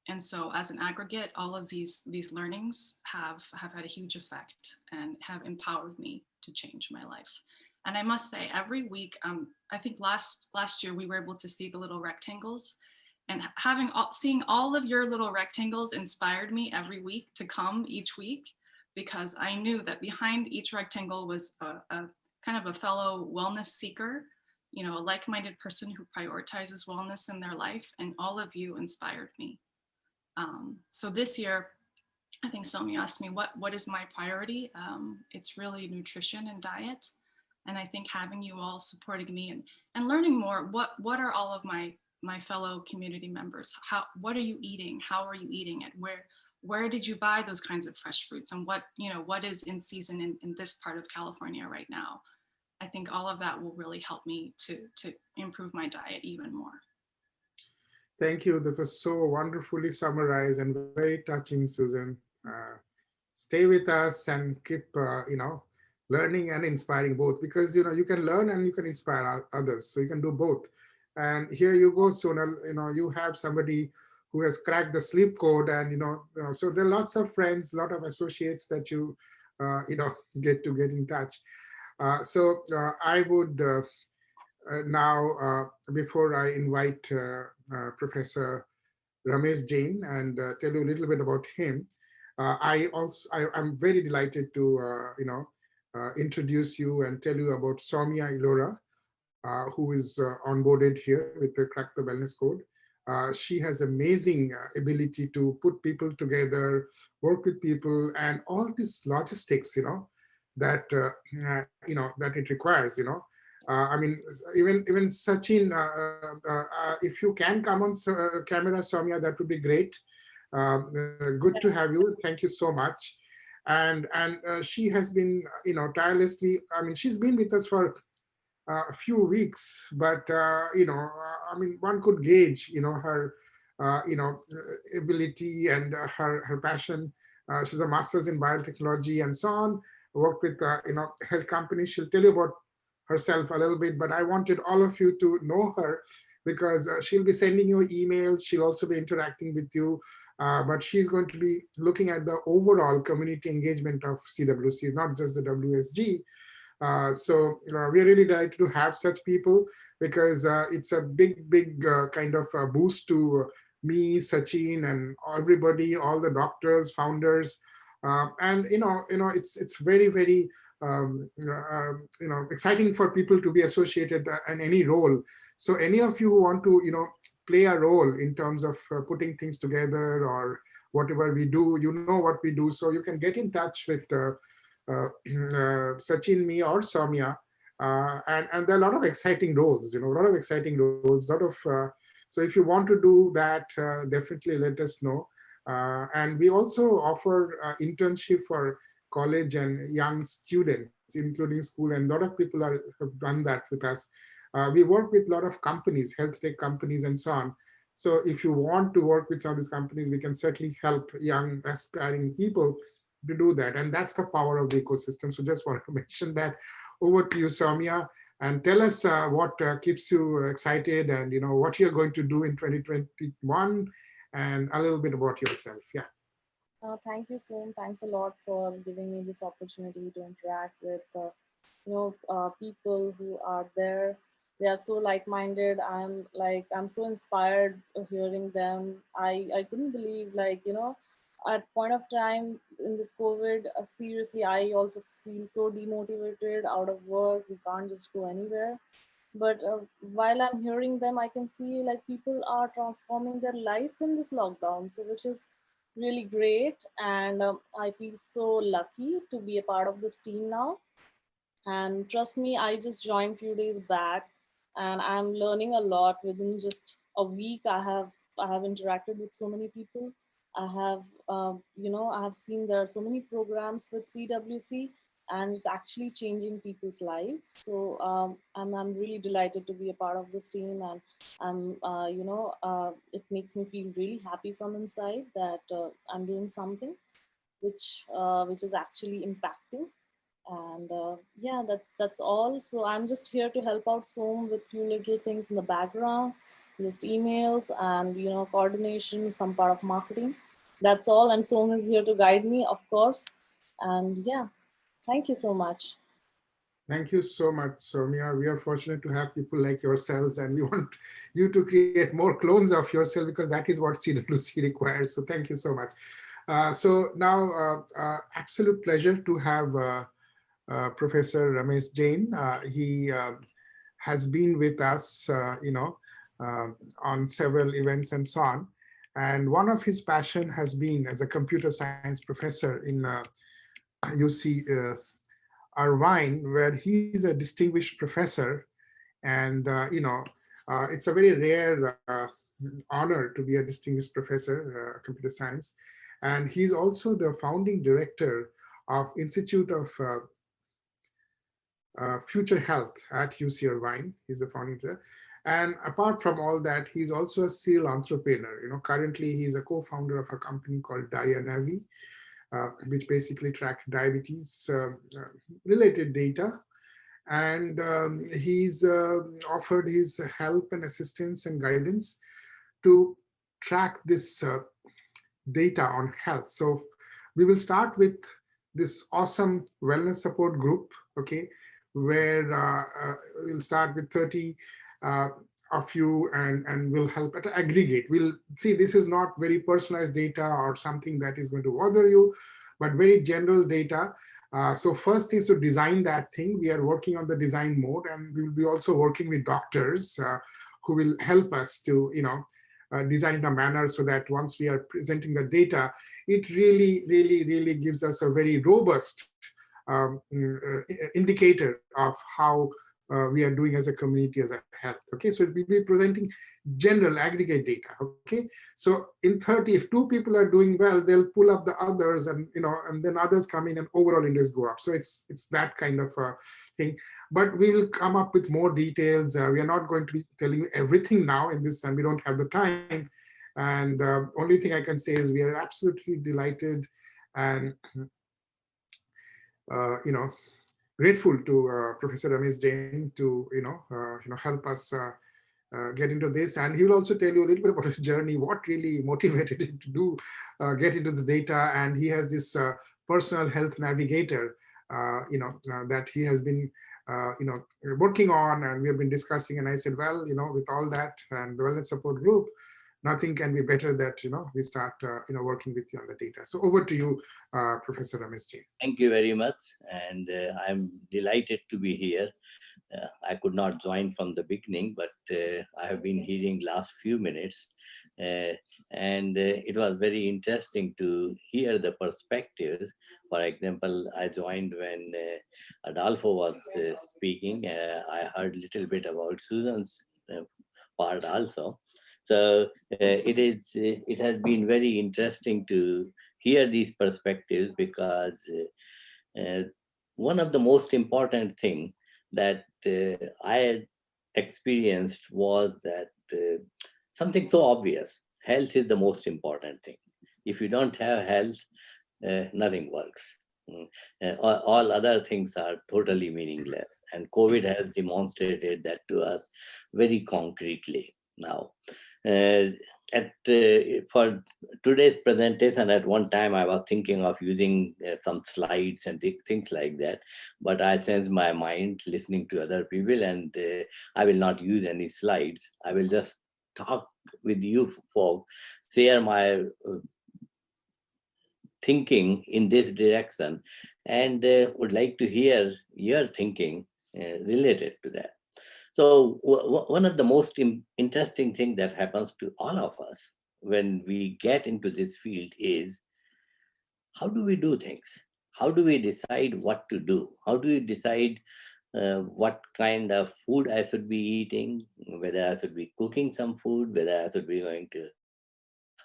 F: And so as an aggregate, all of these learnings have had a huge effect and have empowered me to change my life. And I must say, every week, I think last year we were able to see the little rectangles, and seeing all of your little rectangles inspired me every week to come each week, because I knew that behind each rectangle was a kind of a fellow wellness seeker, a like-minded person who prioritizes wellness in their life, and all of you inspired me. So this year, I think Somya asked me, what is my priority? It's really nutrition and diet. And I think having you all supporting me and learning more, what are all of my fellow community members? What are you eating? How are you eating it? Where did you buy those kinds of fresh fruits? And what is in season in this part of California right now? I think all of that will really help me to improve my diet even more.
B: Thank you. That was so wonderfully summarized and very touching, Susan. Stay with us and keep, learning and inspiring both, because, you can learn and you can inspire others. So you can do both. And here you go, Sonal, you have somebody who has cracked the sleep code, and, so there are lots of friends, a lot of associates that you, get in touch. I would now, before I invite Professor Ramesh Jain and tell you a little bit about him, I'm very delighted to introduce you and tell you about Soumya Elora, who is onboarded here with the Crack the Wellness Code. She has amazing ability to put people together, work with people, and all this logistics, that that it requires. I mean, even Sachin, if you can come on camera, Soumya, that would be great. Good to have you. Thank you so much. And she has been, tirelessly. I mean, she's been with us for a few weeks, but I mean, one could gauge, her, ability and her passion. She's a master's in biotechnology and so on. Worked with health companies. She'll tell you about herself a little bit, but I wanted all of you to know her, because she'll be sending you emails. She'll also be interacting with you, but she's going to be looking at the overall community engagement of CWC, not just the WSG. So we're really delighted to have such people, because it's a big kind of a boost to me, Sachin, and everybody, all the doctors, founders, and it's very exciting for people to be associated in any role. So any of you who want to play a role in terms of putting things together or whatever we do, what we do, so you can get in touch with Sachin, me, or Soumya, and there are a lot of exciting roles, so if you want to do that, definitely let us know. And we also offer internship for college and young students, including school, and a lot of people have done that with us. We work with a lot of companies, health tech companies, and so on. So if you want to work with some of these companies, we can certainly help young aspiring people to do that. And that's the power of the ecosystem. So just want to mention that. Over to you, Soumya, and tell us what keeps you excited, and what you're going to do in 2021, and a little bit about yourself. Yeah.
G: Thank you, Som. Thanks a lot for giving me this opportunity to interact with people who are there. They are so like-minded. I'm so inspired hearing them. I couldn't believe, at point of time in this COVID, seriously, I also feel so demotivated, out of work. We can't just go anywhere. But while I'm hearing them, I can see people are transforming their life in this lockdown, so which is really great. And I feel so lucky to be a part of this team now. And trust me, I just joined a few days back, and I'm learning a lot. Within just a week, I have interacted with so many people. I have I have seen there are so many programs with CWC, and it's actually changing people's lives. So I'm really delighted to be a part of this team, and it makes me feel really happy from inside that I'm doing something which is actually impacting. And yeah, that's all. So I'm just here to help out Som with few little things in the background, just emails and coordination, some part of marketing. That's all. And Som is here to guide me, of course. And yeah, thank you so much.
B: Thank you so much, Soumya. We are fortunate to have people like yourselves, and we want you to create more clones of yourself, because that is what CWC requires. So thank you so much. So now, absolute pleasure to have Professor Ramesh Jain. He has been with us, on several events and so on. And one of his passion has been as a computer science professor in UC Irvine, where he's a distinguished professor. And, it's a very rare honor to be a distinguished professor, computer science. And he's also the founding director of Institute of Future Health at UC Irvine. He's the founding director. And apart from all that, he's also a serial entrepreneur. Currently he's a co-founder of a company called DiaNavi, which basically track diabetes related data. And he's offered his help and assistance and guidance to track this data on health. So we will start with this awesome wellness support group, okay, where we'll start with 30 of you, and we'll help at aggregate. We'll see, this is not very personalized data or something that is going to bother you, but very general data. So first is to design that thing. We are working on the design mode, and we will be also working with doctors who will help us to, design in a manner so that once we are presenting the data, it really gives us a very robust indicator of how we are doing as a community, as a health. Okay, so we'll be presenting general aggregate data. Okay, so in 30, if 2 people are doing well, they'll pull up the others, and and then others come in, and overall index go up. So it's that kind of thing. But we will come up with more details. We are not going to be telling you everything now in this, and we don't have the time. And only thing I can say is we are absolutely delighted and grateful to Professor Ramesh Jain to help us get into this. And he will also tell you a little bit about his journey, what really motivated him to do get into this data. And he has this personal health navigator that he has been working on, and we have been discussing. And I said, well, with all that and the wellness support group, nothing can be better that we start working with you on the data. So over to you, Professor Ramesh Jain.
H: Thank you very much, and I'm delighted to be here. I could not join from the beginning, but I have been hearing last few minutes, and it was very interesting to hear the perspectives. For example, I joined when Adolfo was speaking. I heard a little bit about Susan's part also. So it has been very interesting to hear these perspectives, because one of the most important thing that I had experienced was that something so obvious: health is the most important thing. If you don't have health, nothing works. All other things are totally meaningless, and COVID has demonstrated that to us very concretely now. For today's presentation, at one time I was thinking of using some slides and things like that, but I changed my mind listening to other people, and I will not use any slides. I will just talk with you folks, share my thinking in this direction, and would like to hear your thinking related to that. So one of the most interesting things that happens to all of us when we get into this field is, how do we do things? How do we decide what to do? How do we decide what kind of food I should be eating, whether I should be cooking some food, whether I should be going to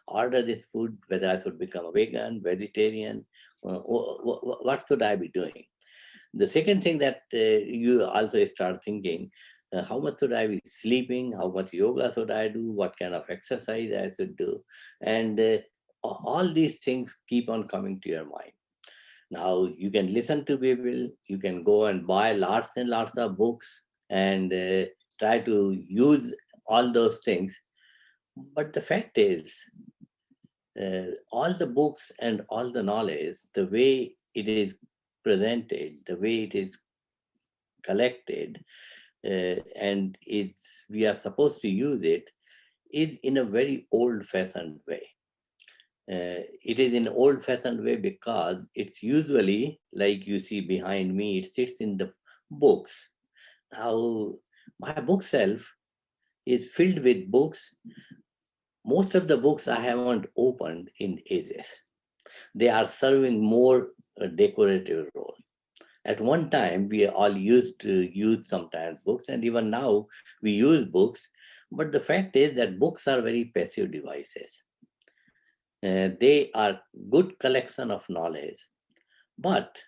H: order this food, whether I should become a vegan, vegetarian, what should I be doing? The second thing that you also start thinking, how much should I be sleeping? How much yoga should I do? What kind of exercise I should do? And all these things keep on coming to your mind. Now you can listen to people, you can go and buy lots and lots of books and try to use all those things. But the fact is, all the books and all the knowledge, the way it is presented, the way it is collected, and we are supposed to use it, is in a very old-fashioned way. It is in an old-fashioned way because it's usually, like you see behind me, it sits in the books. Now, my bookshelf is filled with books. Most of the books I haven't opened in ages. They are serving more a decorative role. At one time, we all used to use sometimes books, and even now we use books. But the fact is that books are very passive devices. They are good collection of knowledge, but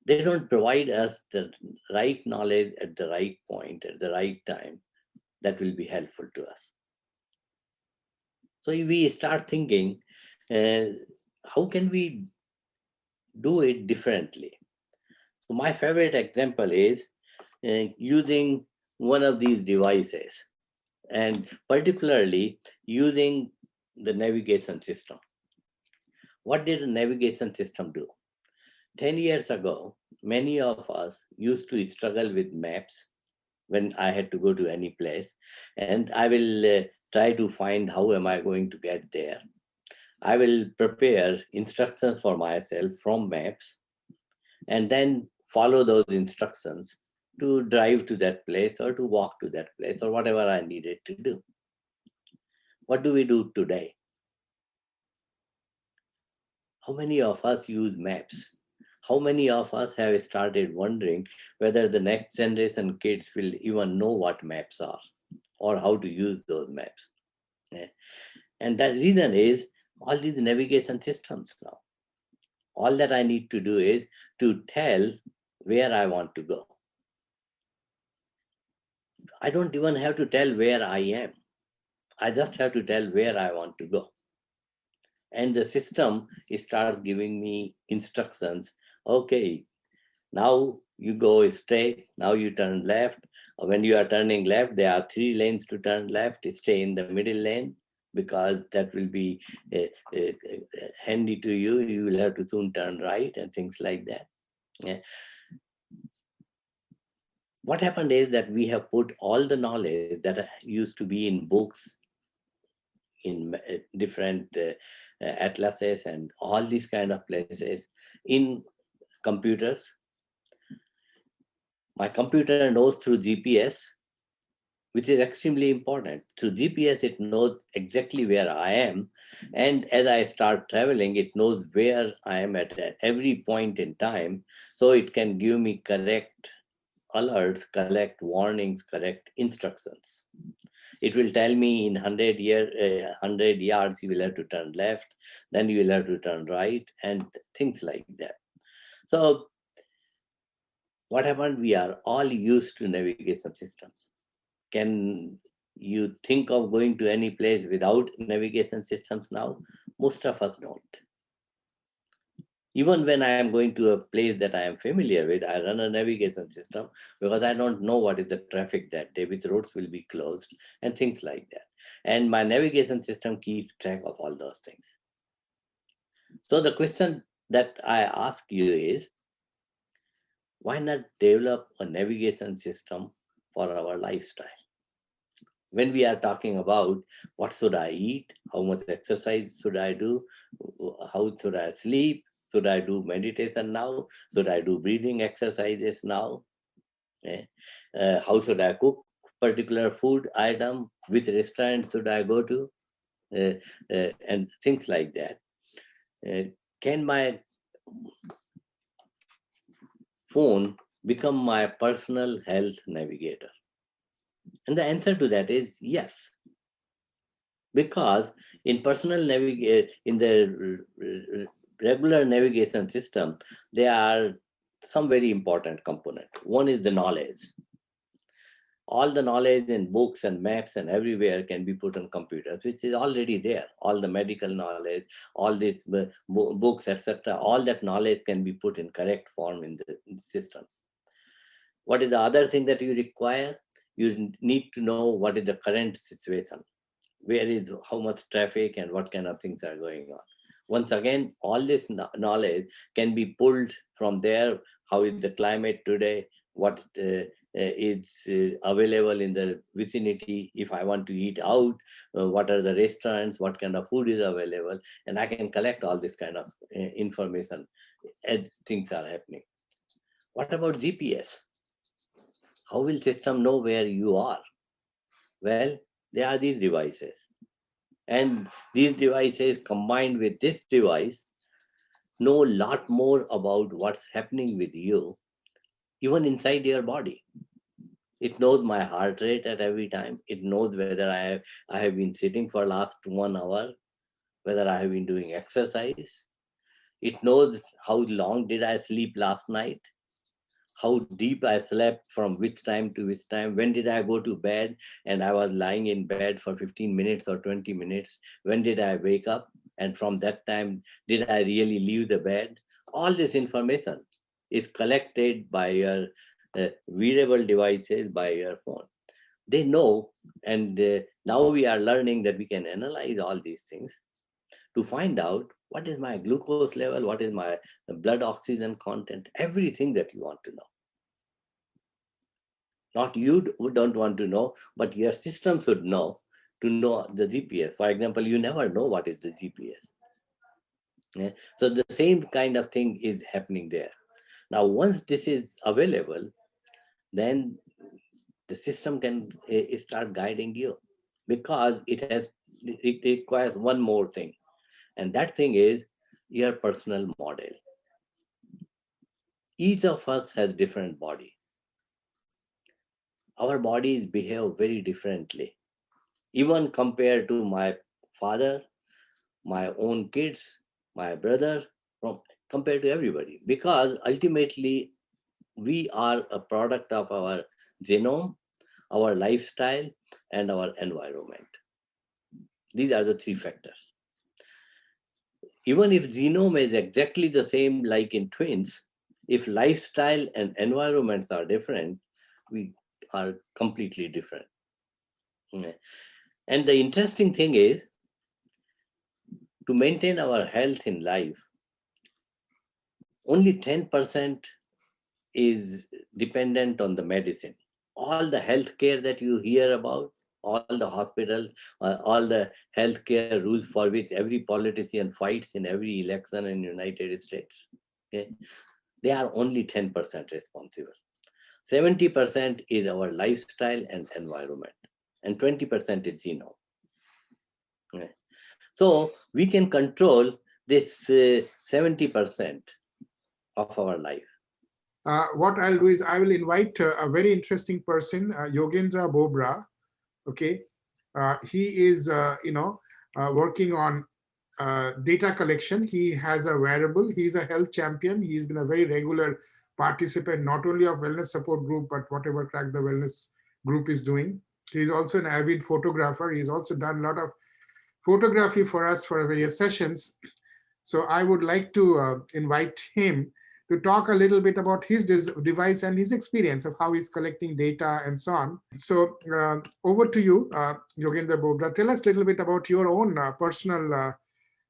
H: they don't provide us the right knowledge at the right point, at the right time, that will be helpful to us. So if we start thinking, how can we do it differently? So my favorite example is using one of these devices, and particularly using the navigation system. What did the navigation system do? 10 years ago, many of us used to struggle with maps when I had to go to any place, and I will try to find how am I going to get there. I will prepare instructions for myself from maps and then follow those instructions to drive to that place or to walk to that place or whatever I needed to do. What do we do today? How many of us use maps? How many of us have started wondering whether the next generation kids will even know what maps are or how to use those maps? And that reason is all these navigation systems now. All that I need to do is to tell where I want to go. I don't even have to tell where I am. I just have to tell where I want to go. And the system starts giving me instructions. Okay, now you go straight, now you turn left. When you are turning left, there are 3 lanes to turn left. Stay in the middle lane because that will be handy to you. You will have to soon turn right and things like that. Yeah. What happened is that we have put all the knowledge that used to be in books, in different atlases and all these kind of places in computers. My computer knows through GPS, which is extremely important. Through GPS, it knows exactly where I am. And as I start traveling, it knows where I am at every point in time. So it can give me correct alerts, correct warnings, correct instructions. It will tell me in 100 yards, you will have to turn left, then you will have to turn right, and things like that. So what happened? We are all used to navigation systems. Can you think of going to any place without navigation systems now? Most of us don't. Even when I am going to a place that I am familiar with, I run a navigation system because I don't know what is the traffic that day, which roads will be closed, and things like that. And my navigation system keeps track of all those things. So the question that I ask you is, why not develop a navigation system for our lifestyle? When we are talking about what should I eat, how much exercise should I do, how should I sleep, should I do meditation now, should I do breathing exercises now, how should I cook particular food item, which restaurant should I go to, and things like that. Can my phone become my personal health navigator? And the answer to that is yes. Because in in the regular navigation system, there are some very important components. One is the knowledge. All the knowledge in books and maps and everywhere can be put on computers, which is already there. All the medical knowledge, all these books, etc., all that knowledge can be put in correct form in the systems. What is the other thing that you require? You need to know what is the current situation. Where is how much traffic and what kind of things are going on. Once again, all this knowledge can be pulled from there. How is the climate today? What is available in the vicinity? If I want to eat out, what are the restaurants? What kind of food is available? And I can collect all this kind of information as things are happening. What about GPS? How will system know where you are? Well, there are these devices. And these devices combined with this device know a lot more about what's happening with you even inside your body. It knows my heart rate at every time. It knows whether I have been sitting for last 1 hour, whether I have been doing exercise. It knows how long did I sleep last night, how deep I slept from which time to which time, when did I go to bed and I was lying in bed for 15 minutes or 20 minutes, when did I wake up, and from that time, did I really leave the bed? All this information is collected by your wearable devices, by your phone. They know, and now we are learning that we can analyze all these things to find out what is my glucose level, what is my blood oxygen content, everything that you want to know. Not you don't want to know, but your system should know to know the GPS. For example, you never know what is the GPS. Yeah? So the same kind of thing is happening there. Now, once this is available, then the system can start guiding you, because it requires one more thing. And that thing is your personal model. Each of us has different body. Our bodies behave very differently, even compared to my father, my own kids, my brother, compared to everybody, because ultimately we are a product of our genome, our lifestyle, and our environment. These are the three factors. Even if genome is exactly the same like in twins, if lifestyle and environments are different, we are completely different. And the interesting thing is, to maintain our health in life, only 10% is dependent on the medicine. All the healthcare that you hear about, all the hospitals, all the healthcare rules for which every politician fights in every election in the United States, okay, they are only 10% responsible. 70% is our lifestyle and environment, and 20% is genome. Okay. So we can control this 70% of our life.
B: What I'll do is I will invite a very interesting person, Yogendra Bobra. Okay, he is working on data collection. He has a wearable. He's a health champion. He's been a very regular participant, not only of Wellness Support Group, but whatever Crack the Wellness Group is doing. He's also an avid photographer. He's also done a lot of photography for us for various sessions. So I would like to invite him to talk a little bit about his device and his experience of how he's collecting data and so on. So over to you, Yogendra Bobra. Tell us a little bit about your own personal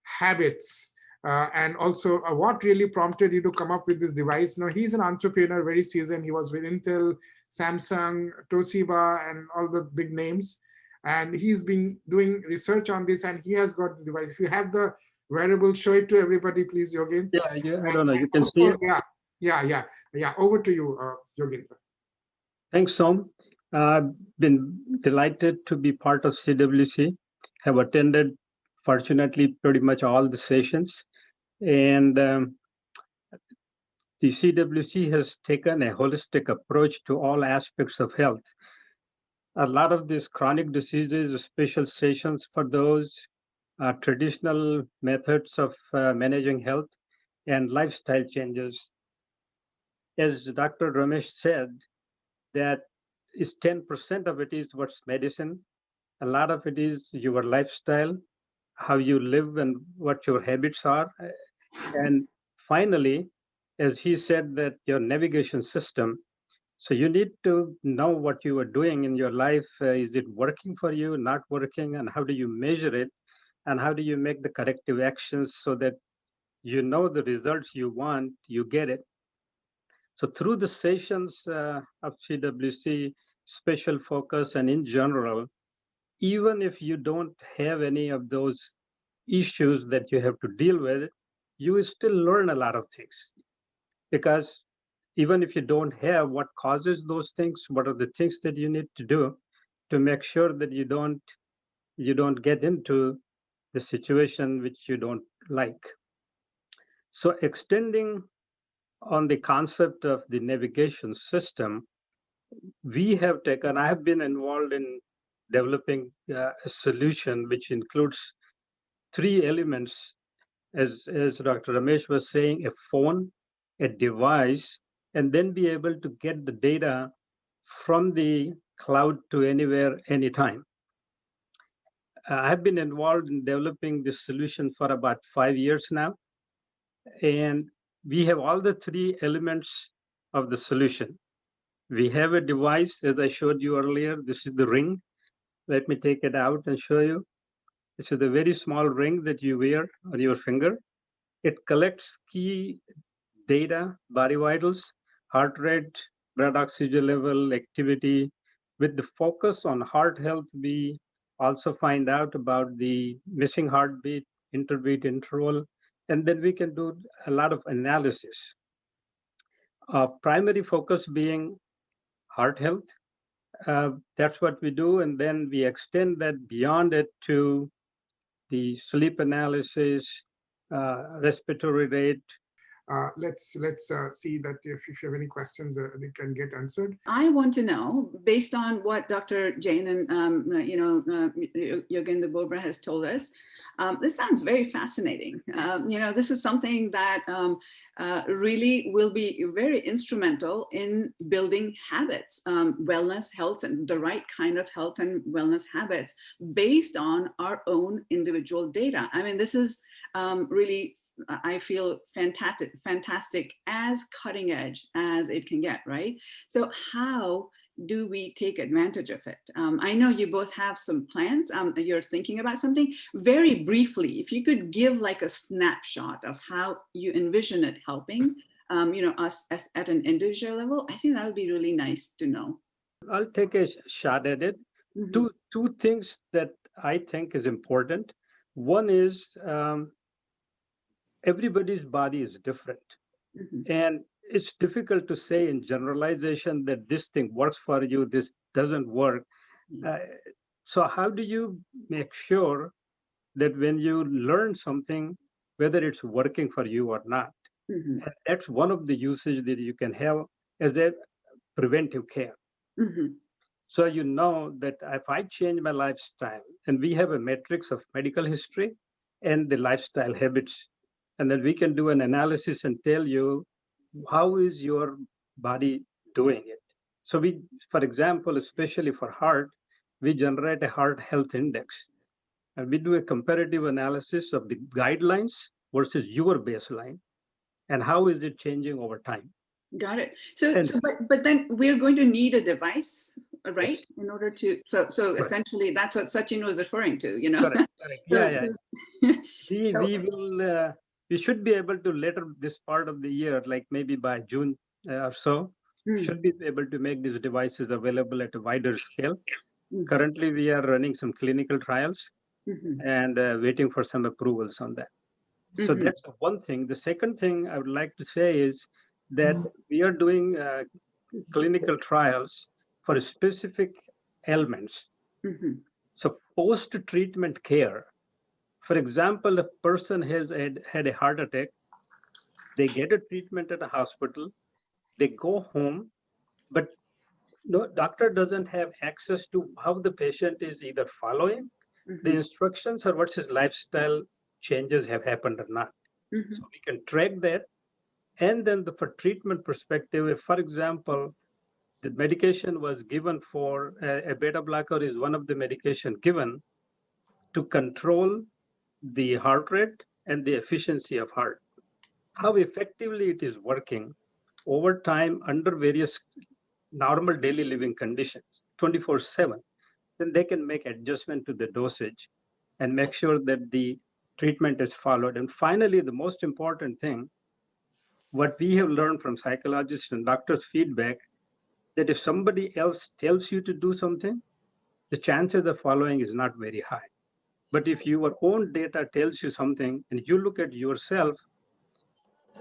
B: habits and also what really prompted you to come up with this device. You know, he's an entrepreneur, very seasoned. He was with Intel, Samsung, Toshiba, and all the big names. And he's been doing research on this, and he has got the device. If you have the wearable, show it to everybody, please, Yogendra.
I: Yeah, I don't know. You can see it.
B: Yeah. Over to you, Yogendra.
I: Thanks, Som. I've been delighted to be part of CWC. Have attended, fortunately, pretty much all the sessions. And the CWC has taken a holistic approach to all aspects of health. A lot of these chronic diseases, special sessions for those, traditional methods of managing health, and lifestyle changes. As Dr. Ramesh said, that is 10% of it is what's medicine. A lot of it is your lifestyle, how you live and what your habits are. And finally, as he said, that your navigation system. So you need to know what you are doing in your life. Is it working for you, not working, and how do you measure it? And how do you make the corrective actions so that you know the results you want, you get it. So through the sessions of CWC, special focus, and in general, even if you don't have any of those issues that you have to deal with, you will still learn a lot of things. Because even if you don't have what causes those things, what are the things that you need to do to make sure that you don't get into the situation which you don't like. So extending on the concept of the navigation system, I have been involved in developing a solution which includes 3 elements, as Dr. Ramesh was saying: a phone, a device, and then be able to get the data from the cloud to anywhere, anytime. I've been involved in developing this solution for about 5 years now, and we have all the 3 elements of the solution. We have a device, as I showed you earlier. This is the ring. Let me take it out and show you. This is a very small ring that you wear on your finger. It collects key data, body vitals, heart rate, blood oxygen level, activity. With the focus on heart health, we also find out about the missing heartbeat, interbeat interval, and then we can do a lot of analysis. Primary focus being heart health. That's what we do, and then we extend that beyond it to the sleep analysis, respiratory rate.
B: Let's see that if you have any questions, they can get answered.
A: I want to know, based on what Dr. Jain and Yogendra Bobra has told us, this sounds very fascinating. This is something that really will be very instrumental in building habits, wellness, health, and the right kind of health and wellness habits based on our own individual data. I mean, this is really, I feel, fantastic, as cutting edge as it can get, right? So how do we take advantage of it? I know you both have some plans. You're thinking about something. Very briefly, if you could give like a snapshot of how you envision it helping, us at an individual level, I think that would be really nice to know.
I: I'll take a shot at it.
A: Mm-hmm.
I: Two things that I think is important. One is everybody's body is different. Mm-hmm. And it's difficult to say in generalization that this thing works for you, this doesn't work. Mm-hmm. So how do you make sure that when you learn something, whether it's working for you or not? Mm-hmm. And that's one of the usage that you can have as a preventive care. Mm-hmm. So you know that if I change my lifestyle, and we have a matrix of medical history and the lifestyle habits, and then we can do an analysis and tell you how is your body doing it. So we, for example, especially for heart, we generate a heart health index. And we do a comparative analysis of the guidelines versus your baseline, and how is it changing over time.
A: Got it. But then we're going to need a device, right? Yes. In order to, so right. Essentially that's what Sachin was referring to,
I: Correct. We should be able to later this part of the year, like maybe by June or so, should be able to make these devices available at a wider scale. Mm-hmm. Currently, we are running some clinical trials and waiting for some approvals on that. So that's one thing. The second thing I would like to say is that we are doing clinical trials for specific ailments. Mm-hmm. So post-treatment care, for example, if a person has had a heart attack, they get a treatment at a hospital, they go home, but no doctor doesn't have access to how the patient is either following the instructions or what his lifestyle changes have happened or not. Mm-hmm. So we can track that. And then for treatment perspective, if, for example, the medication was given for a beta blocker is one of the medication given to control the heart rate and the efficiency of heart, how effectively it is working over time under various normal daily living conditions, 24/7, then they can make adjustment to the dosage and make sure that the treatment is followed. And finally, the most important thing, what we have learned from psychologists and doctors' feedback, that if somebody else tells you to do something, the chances of following is not very high. But if your own data tells you something and you look at yourself,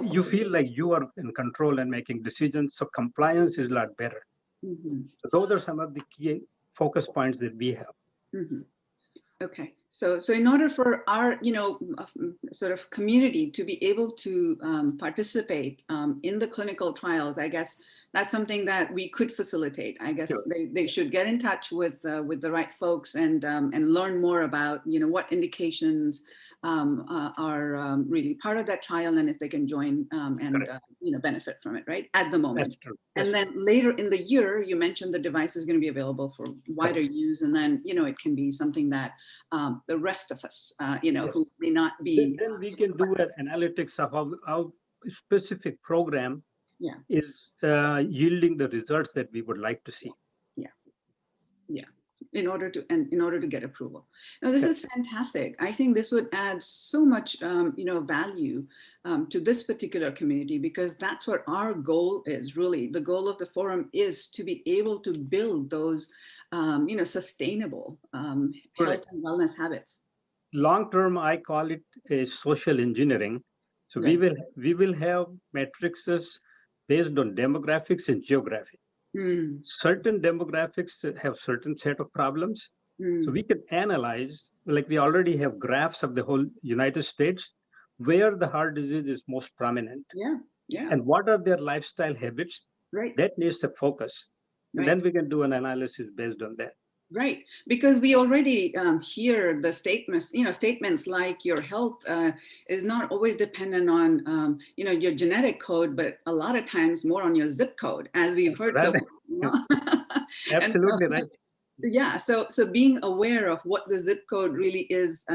I: you feel like you are in control and making decisions. So compliance is a lot better. Mm-hmm. So those are some of the key focus points that we have.
A: Mm-hmm. Okay. So in order for our, sort of community to be able to participate in the clinical trials, I guess that's something that we could facilitate. I guess
I: Sure.
A: they should get in touch with the right folks and learn more about, what indications are really part of that trial, and if they can join and benefit from it, right? At the moment.
I: That's true.
A: And then later in the year, you mentioned the device is going to be available for wider use, and then it can be something that the rest of us,
I: Yes.
A: who may not be.
I: Then we can do an analytics of how specific program
A: Yeah.
I: is yielding the results that we would like to see.
A: In order to get approval. Now, this is fantastic. I think this would add so much, value to this particular community, because that's what our goal is. Really, the goal of the forum is to be able to build those, sustainable health and wellness habits.
I: Long term, I call it a social engineering. So
A: Right.
I: we will have matrices based on demographics and geography. Certain demographics have certain set of problems. So we can analyze, like we already have graphs of the whole United States, where the heart disease is most prominent.
A: Yeah.
I: And what are their lifestyle habits?
A: Right.
I: That needs to focus. And then we can do an analysis based on that.
A: Right, because we already hear the statements like your health is not always dependent on, your genetic code, but a lot of times more on your zip code, as we've heard.
I: Right. Absolutely right.
A: Yeah, so being aware of what the zip code really is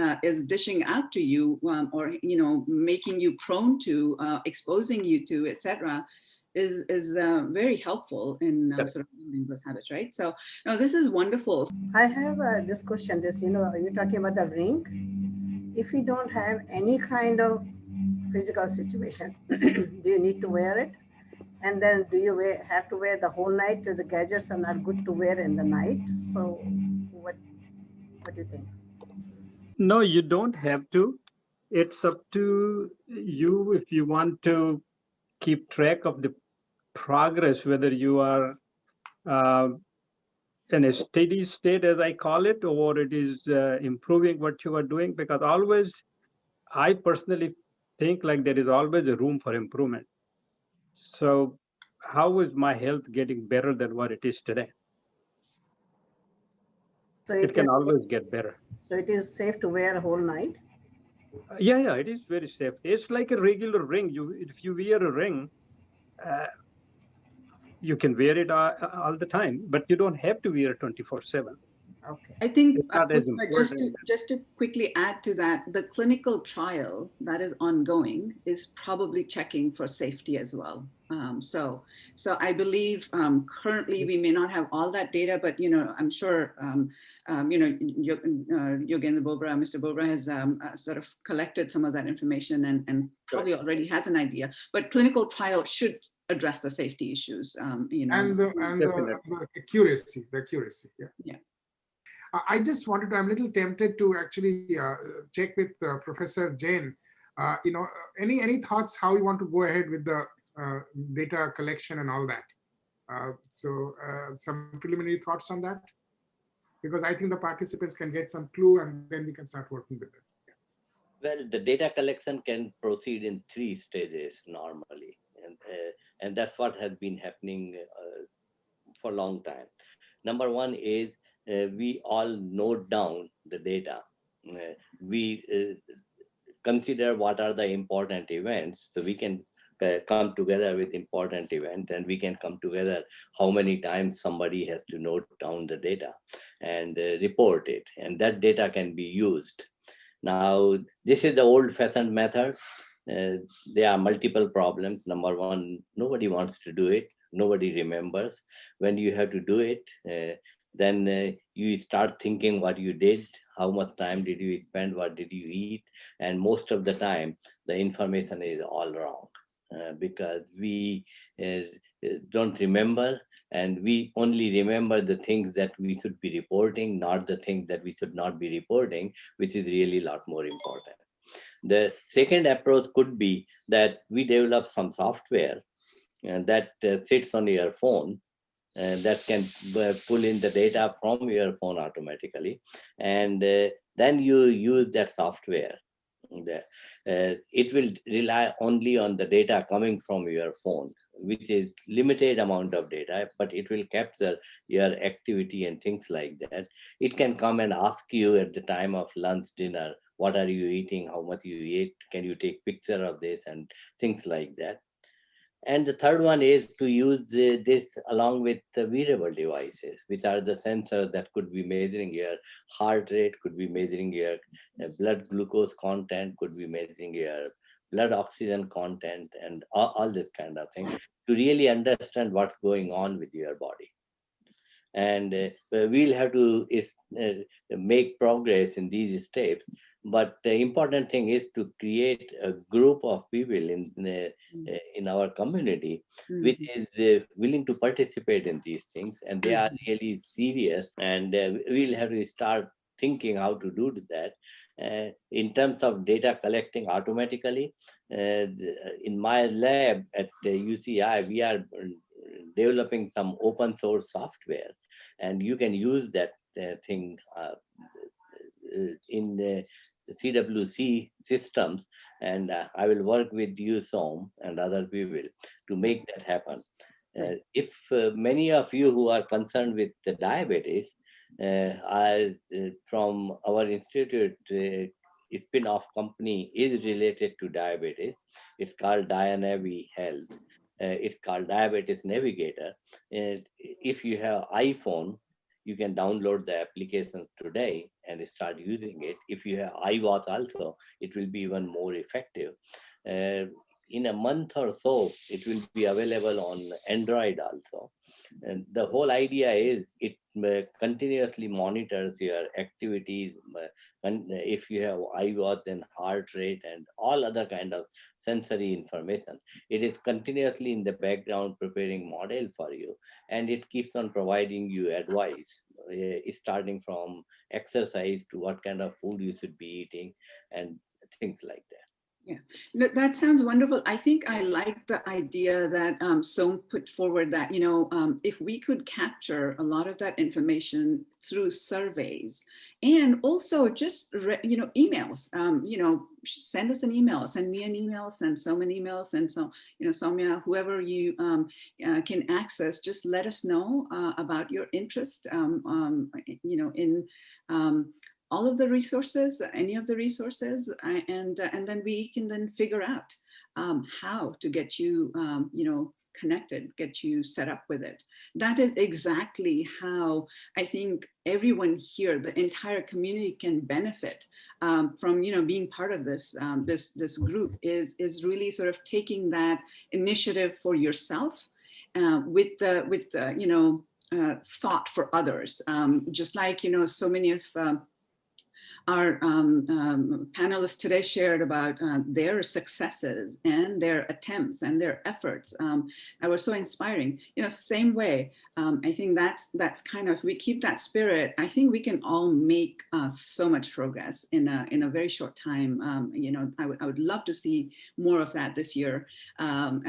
A: dishing out to you, or making you prone to, exposing you to, etc., is very helpful in sort of building those habits, right? So, this is wonderful.
C: I have this question. You're talking about the ring. If you don't have any kind of physical situation, do you need to wear it? And then do you have to wear the whole night? The gadgets are not good to wear in the night. So what do you think?
I: No, you don't have to. It's up to you if you want to keep track of the progress, whether you are in a steady state, as I call it, or it is improving what you are doing. Because always, I personally think like there is always a room for improvement. So how is my health getting better than what it is today?
C: So
I: it can always get better.
C: So it is safe to wear a whole night?
I: Yeah, it is very safe. It's like a regular ring. If you wear a ring, you can wear it all the time, but you don't have to wear it 24/7.
C: Okay.
A: I think
I: just
A: to quickly add to that, the clinical trial that is ongoing is probably checking for safety as well. So I believe currently we may not have all that data, but I'm sure Yogendra Bobra, Mr. Bobra has sort of collected some of that information and probably already has an idea. But clinical trial should address the safety issues.
B: And the accuracy, yeah. I just wanted to, I'm a little tempted to actually check with Professor Jain. Any thoughts how you want to go ahead with the data collection and all that? Some preliminary thoughts on that? Because I think the participants can get some clue and then we can start working with it.
H: Well, the data collection can proceed in 3 stages normally. And that's what has been happening for a long time. Number 1 is we all note down the data. We consider what are the important events, so we can come together with important event, and we can come together how many times somebody has to note down the data and report it, and that data can be used. Now, this is the old-fashioned method. There are multiple problems. Number 1, nobody wants to do it. Nobody remembers. When you have to do it, then you start thinking what you did, how much time did you spend, what did you eat, and most of the time, the information is all wrong because we don't remember, and we only remember the things that we should be reporting, not the things that we should not be reporting, which is really a lot more important. The second approach could be that we develop some software that sits on your phone, that can pull in the data from your phone automatically. And then you use that software. It will rely only on the data coming from your phone, which is limited amount of data, but it will capture your activity and things like that. It can come and ask you at the time of lunch, dinner, what are you eating, how much you eat, can you take picture of this, and things like that. And the third one is to use this along with the wearable devices, which are the sensors that could be measuring your heart rate, could be measuring your blood glucose content, could be measuring your blood oxygen content, and all this kind of thing, to really understand what's going on with your body. And we'll have to make progress in these steps. But the important thing is to create a group of people in our community which is willing to participate in these things, and they are really serious. And we'll have to start thinking how to do that. In terms of data collecting automatically, in my lab at UCI, we are developing some open source software, and you can use that thing in the CWC systems. And I will work with you, Som, and other people to make that happen. If many of you who are concerned with the diabetes, from our institute, spin-off company is related to diabetes. It's called DiaNavi Health. It's called Diabetes Navigator. If you have iPhone, you can download the application today and start using it. If you have iWatch also, it will be even more effective. In a month or so, it will be available on Android also. And the whole idea is it continuously monitors your activities. If you have iWatch, then heart rate and all other kind of sensory information. It is continuously in the background preparing model for you, and it keeps on providing you advice, starting from exercise to what kind of food you should be eating and things like that.
A: Yeah, that sounds wonderful. I think I like the idea that Som put forward that, if we could capture a lot of that information through surveys and also just, emails, send us an email, send me an email, send Som an email, send Soumya, whoever you can access, just let us know about your interest, in all of the resources, any of the resources, and then we can then figure out how to get you, connected, get you set up with it. That is exactly how I think everyone here, the entire community, can benefit from, being part of this this group. Is really sort of taking that initiative for yourself with thought for others. Just like so many of our panelists today shared about their successes and their attempts and their efforts that were so inspiring. Same way, I think that's kind of, we keep that spirit. I think we can all make so much progress in a very short time. I would love to see more of that this year, and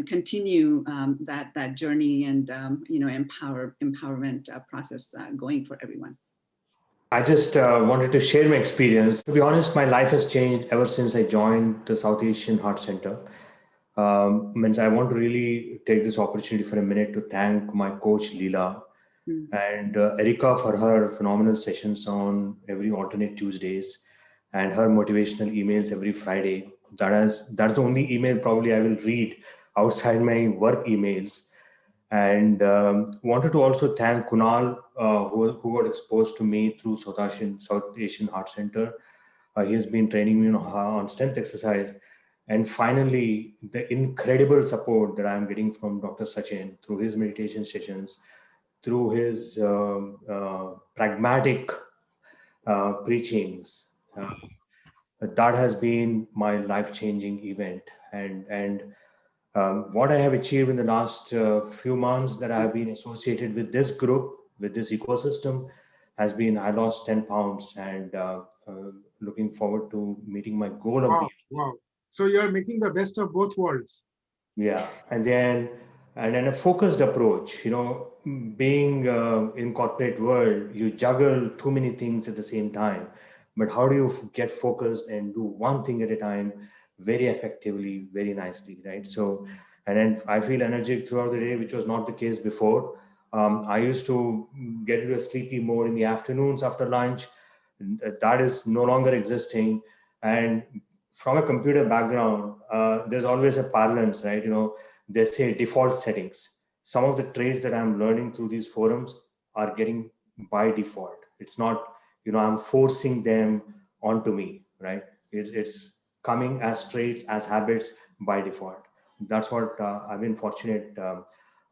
A: continue that journey and empowerment process going for everyone.
J: I just wanted to share my experience. To be honest, my life has changed ever since I joined the South Asian Heart Center. Means I want to really take this opportunity for a minute to thank my coach Leela and Erica for her phenomenal sessions on every alternate Tuesdays and her motivational emails every Friday. That's the only email probably I will read outside my work emails. And wanted to also thank Kunal, who got exposed to me through South Asian Heart Center. He has been training me on strength exercise. And finally, the incredible support that I'm getting from Dr. Sachin through his meditation sessions, through his pragmatic preachings. That has been my life-changing event. And what I have achieved in the last few months that I have been associated with this group, with this ecosystem, has been I lost 10 pounds and looking forward to meeting my goal of
B: Wow. So you're making the best of both worlds.
J: Yeah. And then and then a focused approach. Being in corporate world, you juggle too many things at the same time. But how do you get focused and do one thing at a time very effectively, very nicely, right? So, and then I feel energetic throughout the day, which was not the case before. I used to get into a sleepy mode in the afternoons after lunch. That is no longer existing. And from a computer background, there's always a parlance, right? They say default settings. Some of the traits that I'm learning through these forums are getting by default. It's not, I'm forcing them onto me, right? It's coming as traits, as habits by default. That's what I've been fortunate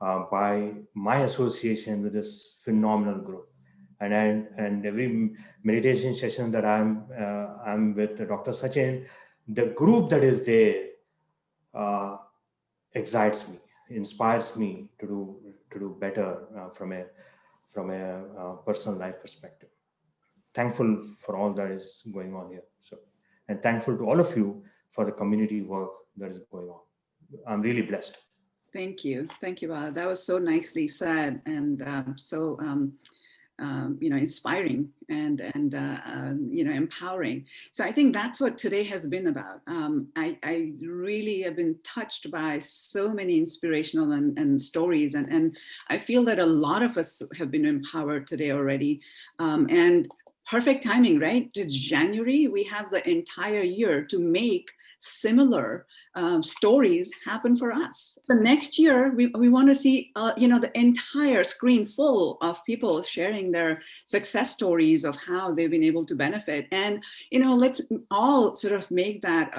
J: by my association with this phenomenal group. And every meditation session that I'm with Dr. Sachin, the group that is there excites me, inspires me to do better from a personal life perspective. Thankful for all that is going on here. So, and thankful to all of you for the community work that is going on. I'm really blessed.
A: Thank you, Bala. That was so nicely said, and inspiring and empowering. So I think that's what today has been about. I really have been touched by so many inspirational and stories, and I feel that a lot of us have been empowered today already. And perfect timing, right? It's January. We have the entire year to make similar stories happen for us. So next year, we want to see, the entire screen full of people sharing their success stories of how they've been able to benefit. And, let's all sort of make that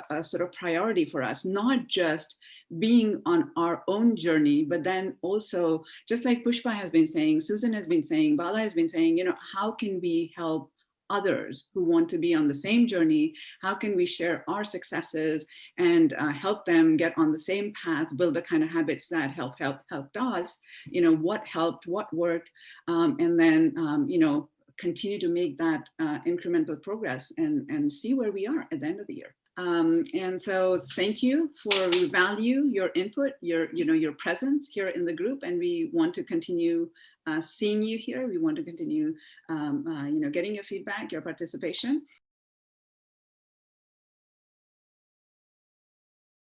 A: a sort of priority for us, not just being on our own journey, but then also, just like Pushpa has been saying, Susan has been saying, Bala has been saying, how can we help others who want to be on the same journey? How can we share our successes and help them get on the same path, build the kind of habits that helped us, what helped, what worked, and then, continue to make that incremental progress and see where we are at the end of the year. And so thank you. We value your input, your presence here in the group, and we want to continue seeing you here. We want to continue, getting your feedback, your participation.